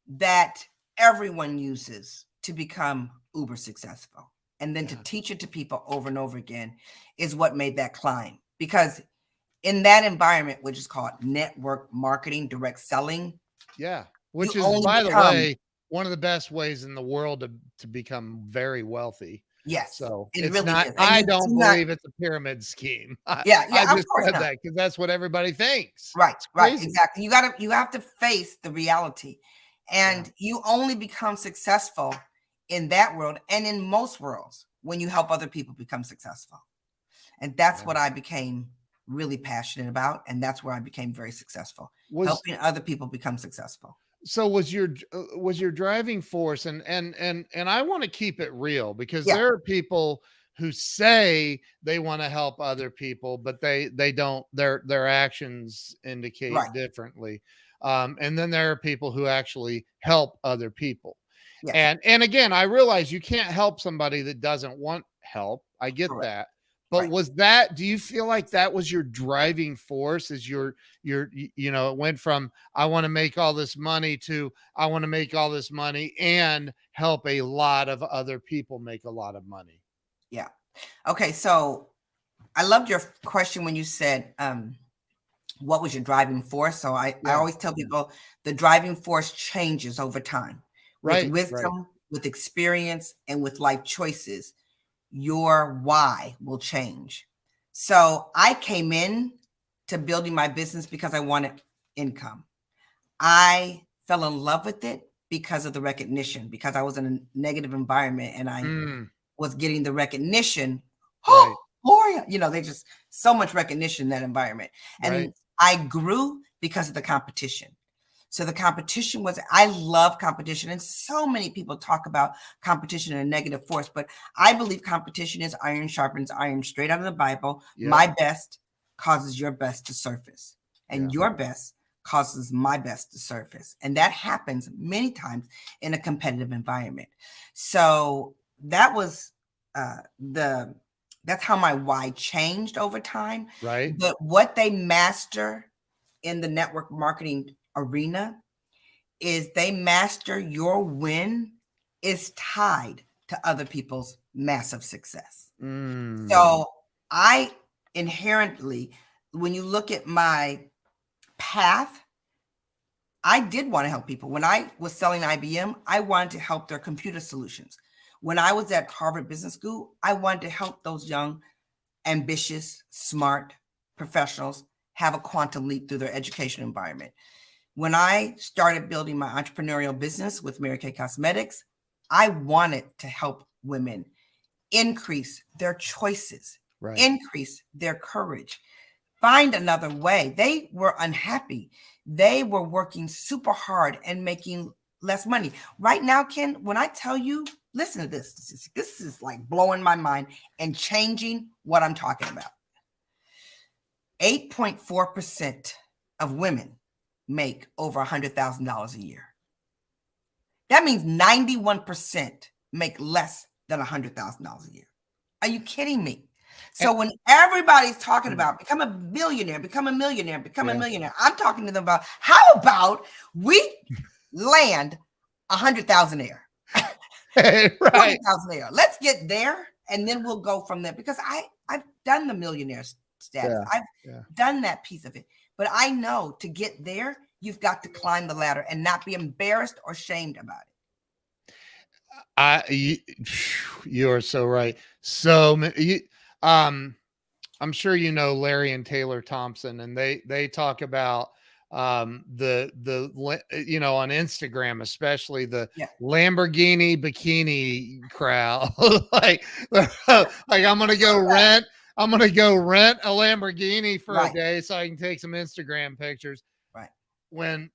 [SPEAKER 2] that everyone uses to become uber successful. And then to teach it to people over and over again is what made that climb. Because in that environment, which is called network marketing, direct selling.
[SPEAKER 1] Yeah. Which is, by the way, one of the best ways in the world to become very wealthy.
[SPEAKER 2] Yes.
[SPEAKER 1] So it's really not, I don't believe it's a pyramid scheme. I just said that because that's what everybody thinks.
[SPEAKER 2] Right, exactly. You have to face the reality. And you only become successful in that world and in most worlds when you help other people become successful. And that's what I became really passionate about. And that's where I became very successful, helping other people become successful.
[SPEAKER 1] So was your driving force, and I want to keep it real because there are people who say they want to help other people, but they don't, their actions indicate differently. And then there are people who actually help other people. Yes. And again, I realize you can't help somebody that doesn't want help. I get that. But do you feel like that was your driving force as it went from, I want to make all this money to, I want to make all this money and help a lot of other people make a lot of money?
[SPEAKER 2] Yeah. Okay. So I loved your question when you said, what was your driving force? So I always tell people the driving force changes over time. With wisdom, with experience, and with life choices. Your why will change. So I came in to building my business because I wanted income. I fell in love with it because of the recognition, because I was in a negative environment and I was getting the recognition. Oh, Gloria, they just so much recognition in that environment. And I grew because of the competition. So the competition I love competition. And so many people talk about competition and a negative force, but I believe competition is iron sharpens iron, straight out of the Bible. Yep. My best causes your best to surface, and your best causes my best to surface. And that happens many times in a competitive environment. So that was that's how my why changed over time.
[SPEAKER 1] Right.
[SPEAKER 2] But what they master in the network marketing arena is they master your win is tied to other people's massive success. So I inherently, when you look at my path, I did want to help people. When I was selling IBM, I wanted to help their computer solutions. When I was at Harvard Business School, I wanted to help those young, ambitious, smart professionals have a quantum leap through their education environment. When I started building my entrepreneurial business with Mary Kay Cosmetics, I wanted to help women increase their choices,
[SPEAKER 1] Right.
[SPEAKER 2] increase their courage, find another way. They were unhappy. They were working super hard and making less money. Right now, Ken, when I tell you, listen to this. This is like blowing my mind and changing what I'm talking about. 8.4% of women make over $100,000 a year. That means 91% make less than $100,000 a year. Are you kidding me? So when everybody's talking about become a millionaire, become a millionaire, become a millionaire, I'm talking to them about how about we land 100,000 air,
[SPEAKER 1] Right.
[SPEAKER 2] 20,000 air. Let's get there, and then we'll go from there. Because I've done the millionaire status, I've done that piece of it. But I know to get there, you've got to climb the ladder and not be embarrassed or shamed about
[SPEAKER 1] it. You are so right. So I'm sure you know Larry and Taylor Thompson, and they talk about the you know, on Instagram, especially the Lamborghini bikini crowd. like I'm gonna go rent a Lamborghini for a day so I can take some Instagram pictures.
[SPEAKER 2] Right.
[SPEAKER 1] When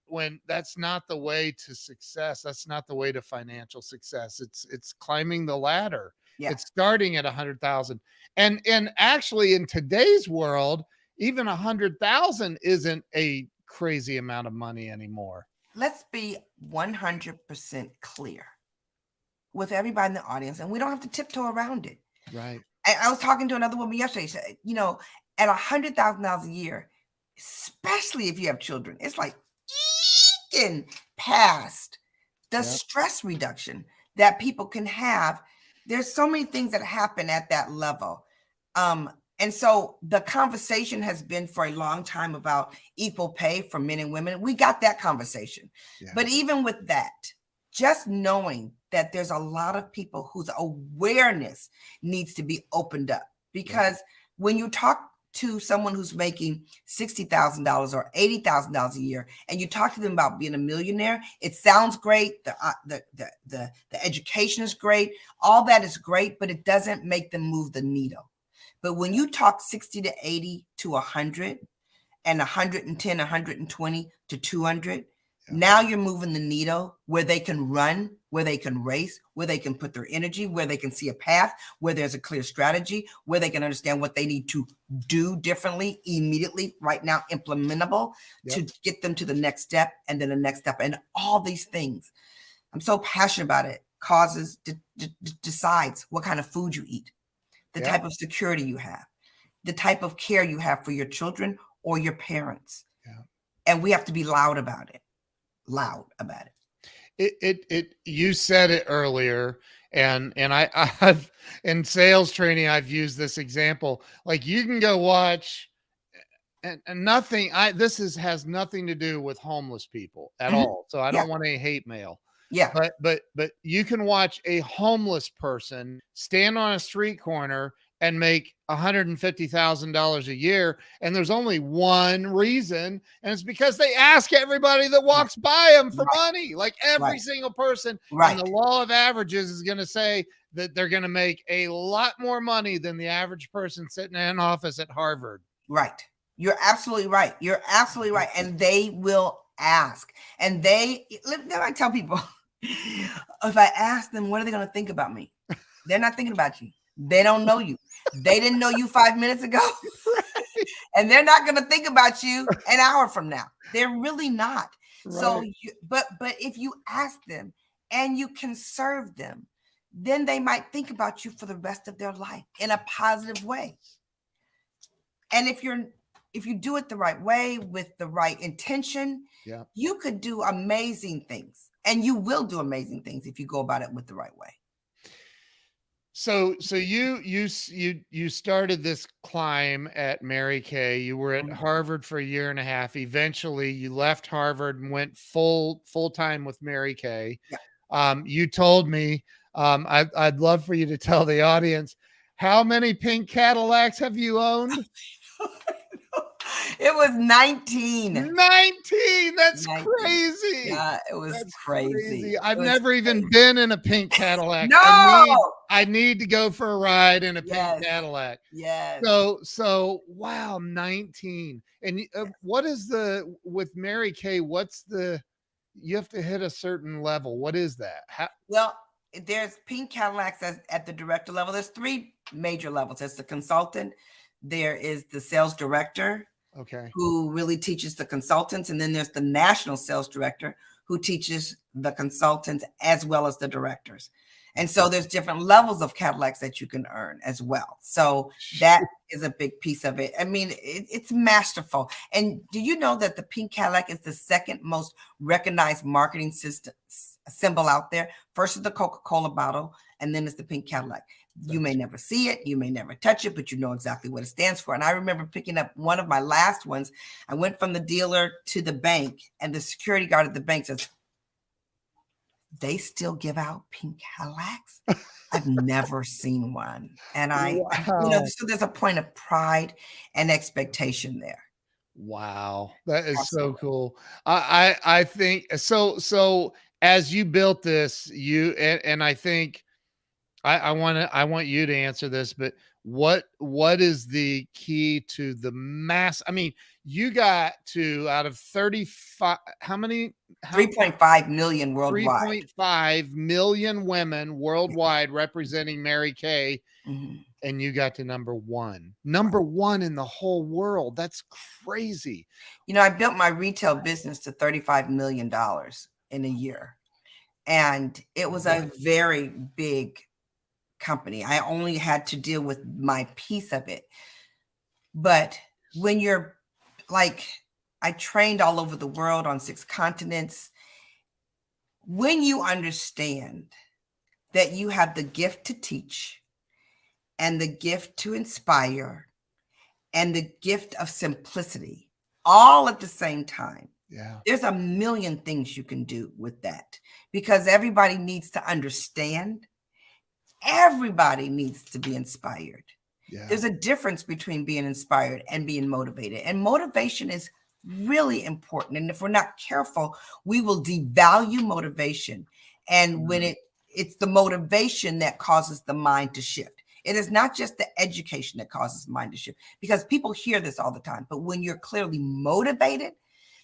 [SPEAKER 1] that's not the way to success. That's not the way to financial success. It's climbing the ladder.
[SPEAKER 2] Yeah.
[SPEAKER 1] It's starting at 100,000. And actually in today's world, even 100,000 isn't a crazy amount of money anymore.
[SPEAKER 2] Let's be 100% clear with everybody in the audience, and we don't have to tiptoe around it.
[SPEAKER 1] Right.
[SPEAKER 2] I was talking to another woman yesterday. She said, you know, at $100,000 a year, especially if you have children, it's like eking past the stress reduction that people can have. There's so many things that happen at that level. And so the conversation has been for a long time about equal pay for men and women. We got that conversation. But even with that, just knowing that there's a lot of people whose awareness needs to be opened up. Because when you talk to someone who's making $60,000 or $80,000 a year, and you talk to them about being a millionaire, it sounds great. The education is great. All that is great, but it doesn't make them move the needle. But when you talk 60 to 80 to 100 and 110, 120 to 200, now you're moving the needle where they can run, where they can race, where they can put their energy, where they can see a path, where there's a clear strategy, where they can understand what they need to do differently, immediately, right now, implementable to get them to the next step and then the next step and all these things. I'm so passionate about it. Causes, decides what kind of food you eat, the type of security you have, the type of care you have for your children or your parents. And we have to be loud about it.
[SPEAKER 1] You said it earlier, and I've in sales training, I've used this example. Like you can go watch and nothing, this has nothing to do with homeless people at all. So I don't want any hate mail. But you can watch a homeless person stand on a street corner and make $150,000 a year. And there's only one reason. And it's because they ask everybody that walks by them for money. Like every single person. And the law of averages is going to say that they're going to make a lot more money than the average person sitting in an office at Harvard.
[SPEAKER 2] Right. You're absolutely right. You're absolutely right. And they will ask. And I tell people, if I ask them, what are they going to think about me? They're not thinking about you. They don't know you. They didn't know you 5 minutes ago. And they're not going to think about you an hour from now. They're really not. So, but if you ask them and you can serve them, then they might think about you for the rest of their life in a positive way. And if you do it the right way with the right intention, you could do amazing things. And you will do amazing things if you go about it with the right way.
[SPEAKER 1] So you started this climb at Mary Kay. You were at Harvard for a year and a half. Eventually you left Harvard and went full time with Mary Kay. You told me, I'd love for you to tell the audience, how many pink Cadillacs have you owned?
[SPEAKER 2] It was 19.
[SPEAKER 1] 19. That's
[SPEAKER 2] 19.
[SPEAKER 1] crazy.
[SPEAKER 2] Yeah, it was
[SPEAKER 1] That's
[SPEAKER 2] crazy.
[SPEAKER 1] I've
[SPEAKER 2] It was
[SPEAKER 1] never even
[SPEAKER 2] crazy.
[SPEAKER 1] been in a pink Cadillac.
[SPEAKER 2] No.
[SPEAKER 1] I need to go for a ride in a pink
[SPEAKER 2] Yes.
[SPEAKER 1] Cadillac.
[SPEAKER 2] Yes.
[SPEAKER 1] So wow, 19. And what is with Mary Kay? You have to hit a certain level. What is that?
[SPEAKER 2] Well, there's pink Cadillacs at the director level. There's 3 major levels. There's the consultant. There is the sales director,
[SPEAKER 1] okay,
[SPEAKER 2] who really teaches the consultants. And then there's the national sales director who teaches the consultants as well as the directors. And so there's different levels of Cadillacs that you can earn as well. So that is a big piece of it. I mean, it's masterful. And do you know that the pink Cadillac is the second most recognized marketing symbol out there? First is the Coca-Cola bottle, and then it's the pink Cadillac. You may never see it, you may never touch it, but you know exactly what it stands for. And I remember picking up one of my last ones. I went from the dealer to the bank, and the security guard at the bank says, "They still give out pink Cadillacs?" I've never seen one. And so there's a point of pride and expectation there.
[SPEAKER 1] Wow, that is
[SPEAKER 2] Absolutely.
[SPEAKER 1] so cool. I think so. So as you built this, and I think I want you to answer this, but what is the key to the mass? I mean, you got to out of 35, how many?
[SPEAKER 2] 3.5 million worldwide.
[SPEAKER 1] 3.5 million women worldwide representing Mary Kay.
[SPEAKER 2] Mhm.
[SPEAKER 1] And you got to number one in the whole world. That's crazy.
[SPEAKER 2] I built my retail business to $35 million in a year. And it was a very big company. I only had to deal with my piece of it. But when you're like, I trained all over the world on 6 continents. When you understand that you have the gift to teach and the gift to inspire and the gift of simplicity all at the same time, there's a million things you can do with that, because everybody needs to understand. Everybody needs to be inspired. There's a difference between being inspired and being motivated. And motivation is really important. And if we're not careful, we will devalue motivation. And when it's the motivation that causes the mind to shift. It is not just the education that causes the mind to shift, because people hear this all the time. But when you're clearly motivated,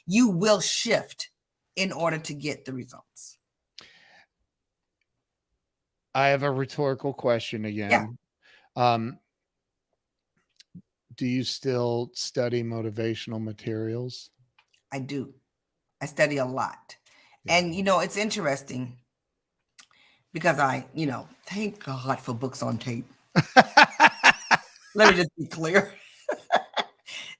[SPEAKER 2] you will shift in order to get the results.
[SPEAKER 1] I have a rhetorical question again. Yeah. Do you still study motivational materials?
[SPEAKER 2] I do. I study a lot. Yeah. And, it's interesting because thank God for books on tape. Let me just be clear.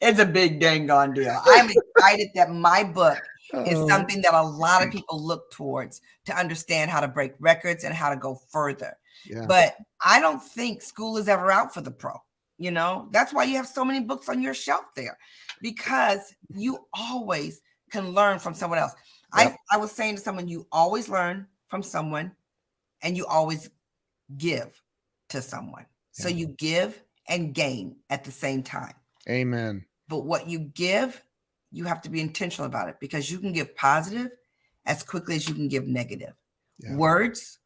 [SPEAKER 2] It's a big dang gone deal. I'm excited that my book is something that a lot of people look towards to understand how to break records and how to go further. Yeah. But I don't think school is ever out for the pro. That's why you have so many books on your shelf there, because you always can learn from someone else. Yep. I was saying to someone, you always learn from someone and you always give to someone. Yeah. So you give and gain at the same time.
[SPEAKER 1] Amen.
[SPEAKER 2] But what you give, you have to be intentional about it, because you can give positive as quickly as you can give negative. Yeah. Words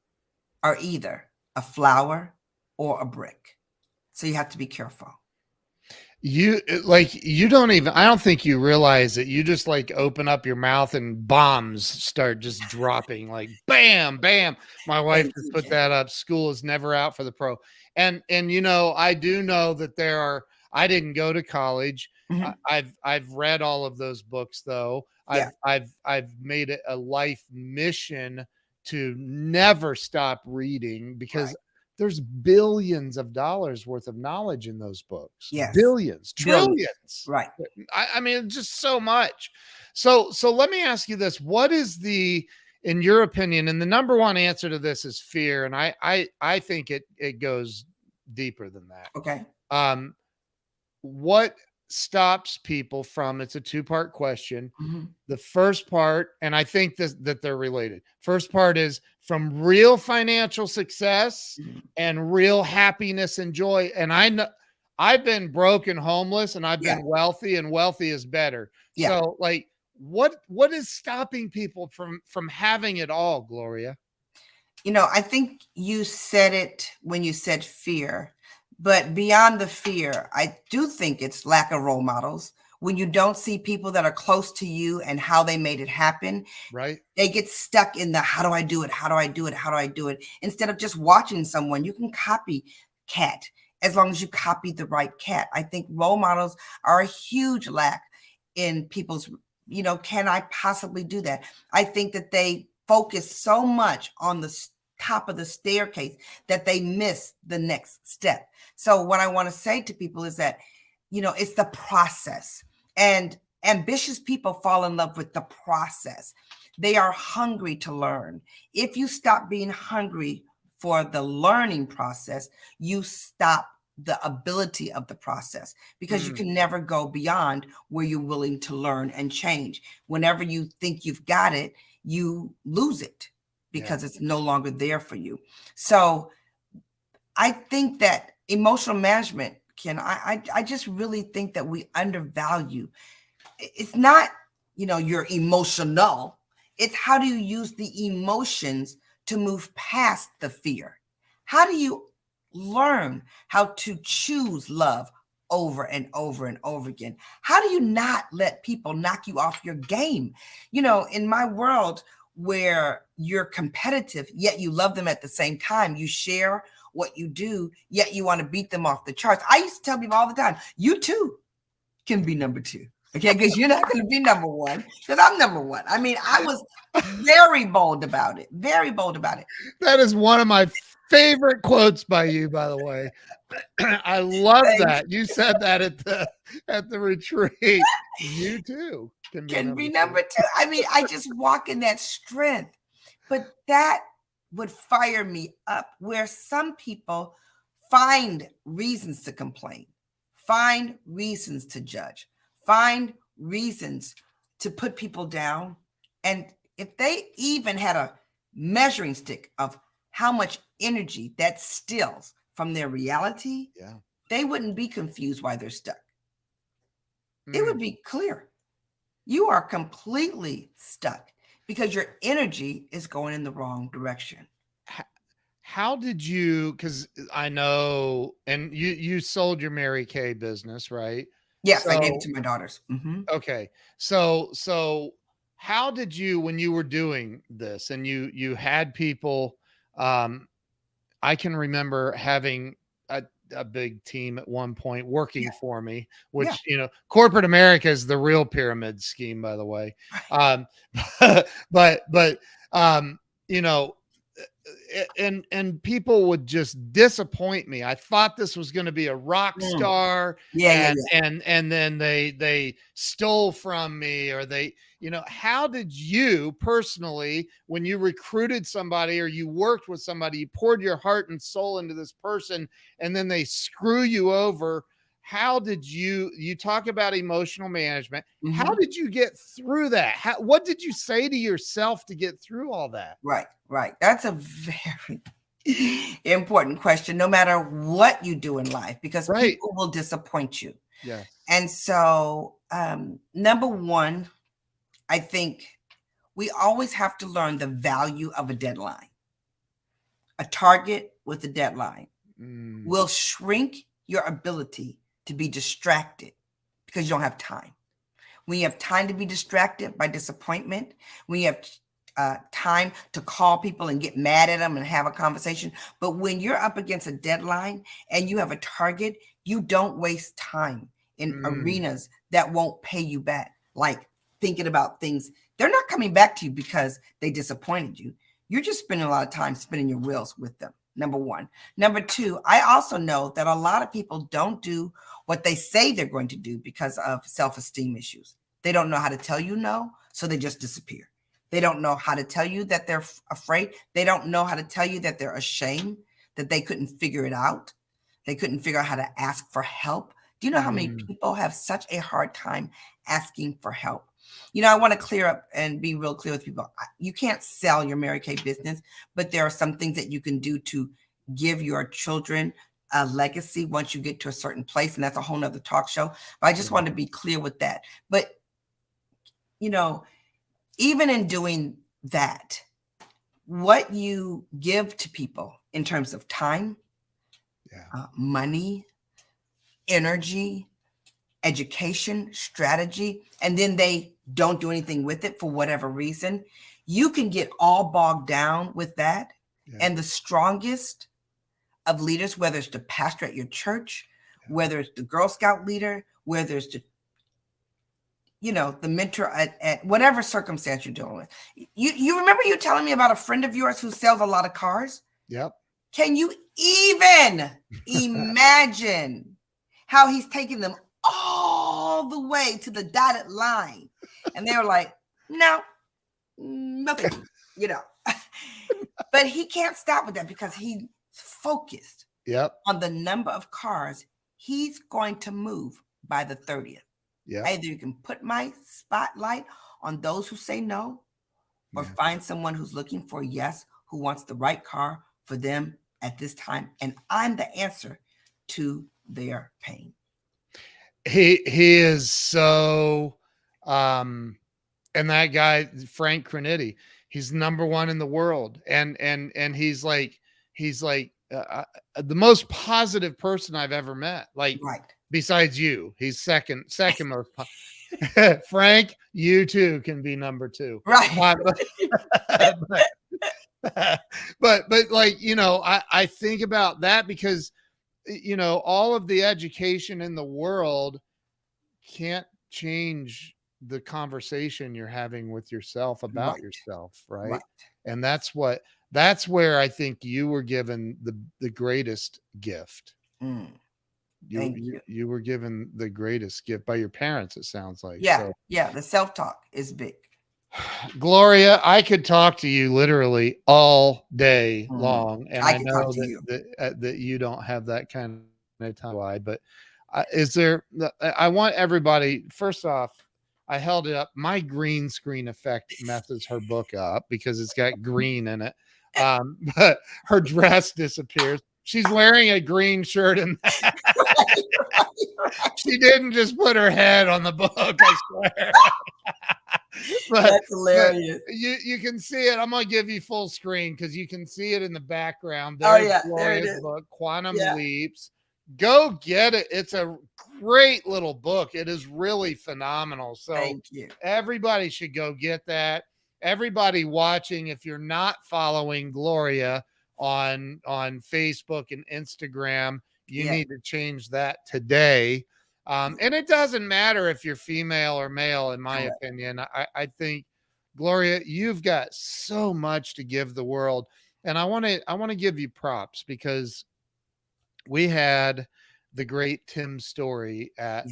[SPEAKER 2] are either a flower or a brick. So you have to be careful.
[SPEAKER 1] You don't even, I don't think you realize that you just open up your mouth and bombs start just dropping, like bam, bam. My wife just put that up. School is never out for the pro. And I do know that I didn't go to college. Mm-hmm. I've read all of those books though. Yeah. I've made it a life mission to never stop reading, because there's billions of dollars worth of knowledge in those books. Yes. Billions, trillions.
[SPEAKER 2] Right.
[SPEAKER 1] I mean, just so much. So let me ask you this. What is in your opinion, and the number one answer to this is fear. And I think it goes deeper than that.
[SPEAKER 2] Okay.
[SPEAKER 1] What stops people from, it's a 2-part question.
[SPEAKER 2] Mm-hmm.
[SPEAKER 1] The first part, and I think that they're related. First part is from real financial success and real happiness and joy. And I've been broke and homeless, and I've
[SPEAKER 2] Yeah.
[SPEAKER 1] been wealthy, and wealthy is better.
[SPEAKER 2] Yeah.
[SPEAKER 1] So, like, what is stopping people from having it all, Gloria?
[SPEAKER 2] I think you said it when you said fear, but beyond the fear, I do think it's lack of role models. When you don't see people that are close to you and how they made it happen,
[SPEAKER 1] Right?
[SPEAKER 2] they get stuck in the how do I do it? How do I do it? How do I do it? Instead of just watching someone, you can copy cat as long as you copy the right cat. I think role models are a huge lack in people's, can I possibly do that? I think that they focus so much on the top of the staircase that they miss the next step. So what I want to say to people is that, it's the process, and ambitious people fall in love with the process. They are hungry to learn. If you stop being hungry for the learning process, you stop the ability of the process, because you can never go beyond where you're willing to learn and change. Whenever you think you've got it, you lose it because it's no longer there for you. So I think that emotional management, Ken, I just really think that we undervalue. It's not, you're emotional. It's how do you use the emotions to move past the fear? How do you learn how to choose love over and over and over again? How do you not let people knock you off your game? In my world where you're competitive, yet you love them at the same time, you share what you do, yet you want to beat them off the charts. I used to tell people all the time, you too can be number two. Okay, because you're not going to be number one, because I'm number one. I mean, I was very bold about it. Very bold about it.
[SPEAKER 1] That is one of my favorite quotes by you, by the way. I love
[SPEAKER 2] Thanks.
[SPEAKER 1] that. You said that at the retreat. You too
[SPEAKER 2] Can be number two. I mean, I just walk in that strength. But that would fire me up, where some people find reasons to complain, find reasons to judge, find reasons to put people down. And if they even had a measuring stick of how much energy that steals from their reality, they wouldn't be confused why they're stuck. It would be clear. You are completely stuck because your energy is going in the wrong direction.
[SPEAKER 1] How did you, because I know, and you sold your Mary Kay business, right?
[SPEAKER 2] Yes, I gave it to my daughters.
[SPEAKER 1] Okay. So how did you, when you were doing this and you had people, I can remember having a big team at one point working for me, which, corporate America is the real pyramid scheme, by the way. But you know, and people would just disappoint me. I thought this was going to be a rock star, and then they stole from me, or they, how did you personally, when you recruited somebody or you worked with somebody, you poured your heart and soul into this person, and then they screw you over? How did you talk about emotional management? How did you get through that? What did you say to yourself to get through all that?
[SPEAKER 2] Right. That's a very important question, no matter what you do in life, because people will disappoint you.
[SPEAKER 1] Yeah.
[SPEAKER 2] And so, number one, I think we always have to learn the value of a deadline. A target with a deadline will shrink your ability to be distracted because you don't have time. When you have time to be distracted by disappointment, when you have time to call people and get mad at them and have a conversation. But when you're up against a deadline and you have a target, you don't waste time in arenas that won't pay you back. Like thinking about things, they're not coming back to you because they disappointed you. You're just spending a lot of time spinning your wheels with them. Number one. Number two, I also know that a lot of people don't do what they say they're going to do because of self-esteem issues. They don't know how to tell you no, so they just disappear. They don't know how to tell you that they're afraid. They don't know how to tell you that they're ashamed, that they couldn't figure it out. They couldn't figure out how to ask for help. Do you know how many people have such a hard time asking for help? I want to clear up and be real clear with people. You can't sell your Mary Kay business, but there are some things that you can do to give your children a legacy once you get to a certain place, and that's a whole nother talk show. But I just wanted to be clear with that. But even in doing that, what you give to people in terms of time, money, energy, education, strategy, and then they don't do anything with it for whatever reason, you can get all bogged down with that. And the strongest of leaders, whether it's the pastor at your church, whether it's the Girl Scout leader, whether it's the the mentor at whatever circumstance you're dealing with. You remember you telling me about a friend of yours who sells a lot of cars?
[SPEAKER 1] Yep.
[SPEAKER 2] Can you even imagine how he's taking them all the way to the dotted line? And they were like, no, nothing, But he can't stop with that because he's focused on the number of cars he's going to move by the 30th. Either you can put my spotlight on those who say no, or find someone who's looking for a yes, who wants the right car for them at this time. And I'm the answer to their pain.
[SPEAKER 1] He is so, and that guy, Frank Crinitti, he's number one in the world. And he's like the most positive person I've ever met. Like, besides you, he's second most. Frank, you too can be number two.
[SPEAKER 2] Right.
[SPEAKER 1] But like, I think about that because, all of the education in the world can't change the conversation you're having with yourself about yourself. Right. And that's where I think you were given the greatest gift. You were given the greatest gift by your parents, it sounds like.
[SPEAKER 2] The self-talk is big.
[SPEAKER 1] Gloria, I could talk to you literally all day long, and I know that you don't have that kind of time. But I want everybody, first off, I held it up. My green screen effect messes her book up because it's got green in it. But her dress disappears. She's wearing a green shirt in that. She didn't just put her head on the book, I swear.
[SPEAKER 2] That's hilarious.
[SPEAKER 1] But you can see it. I'm going to give you full screen because you can see it in the background. There's Gloria's book, Quantum Leaps. Go get it. It's a great little book. It is really phenomenal. So
[SPEAKER 2] thank you.
[SPEAKER 1] Everybody should go get that. Everybody watching, if you're not following Gloria on Facebook and Instagram, you need to change that today. And it doesn't matter if you're female or male, in my opinion. I think, Gloria, you've got so much to give the world. And I want to give you props because we had the great Tim Story at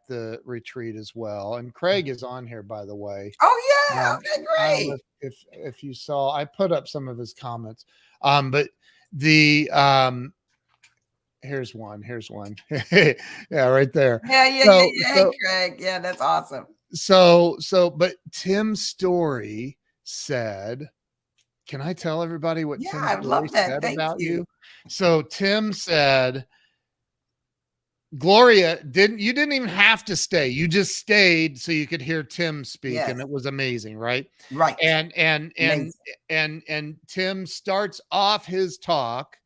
[SPEAKER 1] the retreat as well. And Craig is on here, by the way.
[SPEAKER 2] Oh yeah. Okay, great.
[SPEAKER 1] If you saw, I put up some of his comments. But the here's one. Yeah, right there.
[SPEAKER 2] Yeah. Hey, Craig. Yeah, that's awesome.
[SPEAKER 1] But Tim Story said, can I tell everybody what Tim Story said about you? So Tim said, Gloria, you didn't even have to stay. You just stayed so you could hear Tim speak, and it was amazing, right?
[SPEAKER 2] Right.
[SPEAKER 1] And Tim starts off his talk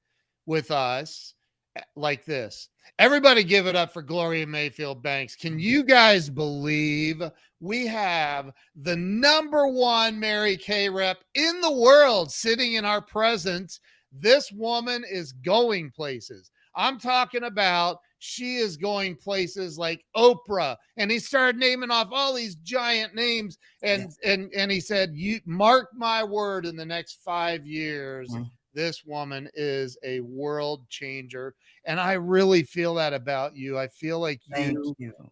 [SPEAKER 1] with us like this. Everybody give it up for Gloria Mayfield Banks. Can you guys believe we have the #1 Mary Kay rep in the world sitting in our presence? This woman is going places. I'm talking about she is going places like Oprah. And he started naming off all these giant names. And he said, you mark my word, in the next 5 years, this woman is a world changer. And I really feel that about you. I feel like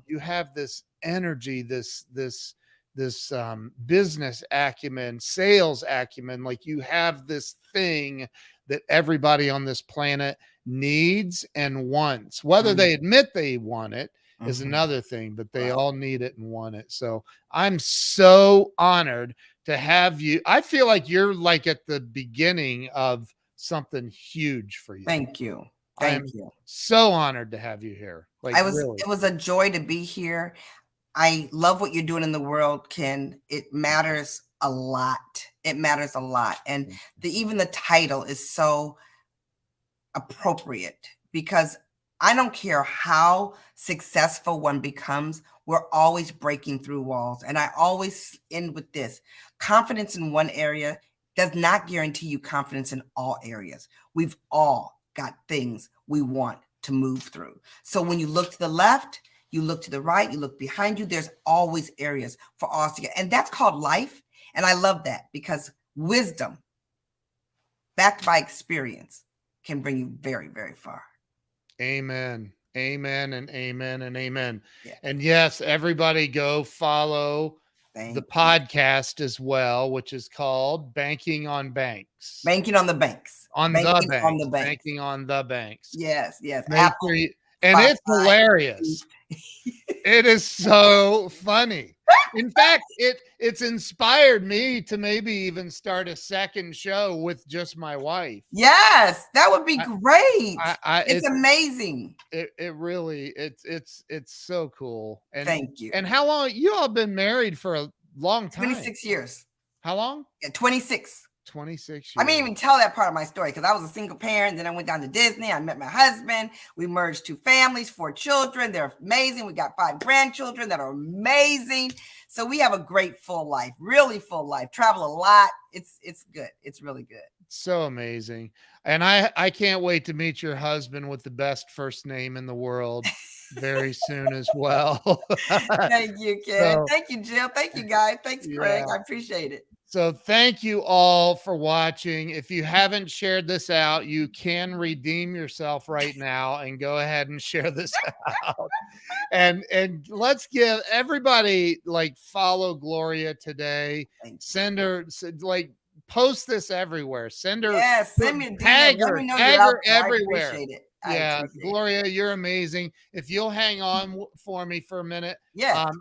[SPEAKER 1] you have this energy, this business acumen, sales acumen. Like you have this thing that everybody on this planet needs and wants. Whether they admit they want it is another thing, but they all need it and want it. So I'm so honored to have you. I feel like you're like at the beginning of something huge for you.
[SPEAKER 2] Thank you.
[SPEAKER 1] I
[SPEAKER 2] Thank
[SPEAKER 1] am
[SPEAKER 2] you.
[SPEAKER 1] so honored to have you here. Like, really.
[SPEAKER 2] It was a joy to be here. I love what you're doing in the world, Ken. It matters a lot. It matters a lot. And even the title is so appropriate because I don't care how successful one becomes, we're always breaking through walls. And I always end with this: confidence in one area does not guarantee you confidence in all areas. We've all got things we want to move through. So when you look to the left, you look to the right, you look behind you, there's always areas for us to get. And that's called life. And I love that because wisdom backed by experience can bring you very, very far.
[SPEAKER 1] Amen. Amen and amen and amen.
[SPEAKER 2] Yeah.
[SPEAKER 1] And yes, everybody go follow the podcast as well, which is called Banking on Banks.
[SPEAKER 2] Banking on the Banks.
[SPEAKER 1] Banking on the Banks.
[SPEAKER 2] Yes, yes.
[SPEAKER 1] Apple, and it's hilarious. It is so funny. In fact, it's inspired me to maybe even start a second show with just my wife.
[SPEAKER 2] Yes, that would be great. It's amazing.
[SPEAKER 1] It really it's so cool. And
[SPEAKER 2] thank you.
[SPEAKER 1] And how long you all been married? For a long time.
[SPEAKER 2] 26 years.
[SPEAKER 1] How long?
[SPEAKER 2] Yeah, 26.
[SPEAKER 1] 26 years.
[SPEAKER 2] I didn't even tell that part of my story because I was a single parent. Then I went down to Disney. I met my husband. We merged 2 families, 4 children. They're amazing. We got 5 grandchildren that are amazing. So we have a great full life, really full life. Travel a lot. It's good. It's really good.
[SPEAKER 1] So amazing. And I can't wait to meet your husband with the best first name in the world very soon as well.
[SPEAKER 2] Thank you, Ken. Thank you, Jill. Thank you, guys. Thanks, Craig. I appreciate it.
[SPEAKER 1] So thank you all for watching. If you haven't shared this out, you can redeem yourself right now and go ahead and share this out. And let's give everybody, like, follow Gloria today. Send her, like, post this everywhere. Send her.
[SPEAKER 2] Yes, send me a DM.
[SPEAKER 1] Tag her everywhere.
[SPEAKER 2] I appreciate it.
[SPEAKER 1] Gloria, you're amazing. If you'll hang on for me for a minute,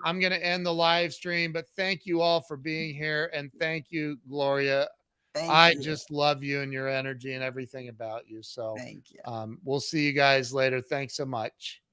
[SPEAKER 1] I'm going to end the live stream. But thank you all for being here, and thank you, Gloria. I just love you and your energy and everything about you. So
[SPEAKER 2] thank you.
[SPEAKER 1] We'll see you guys later. Thanks so much.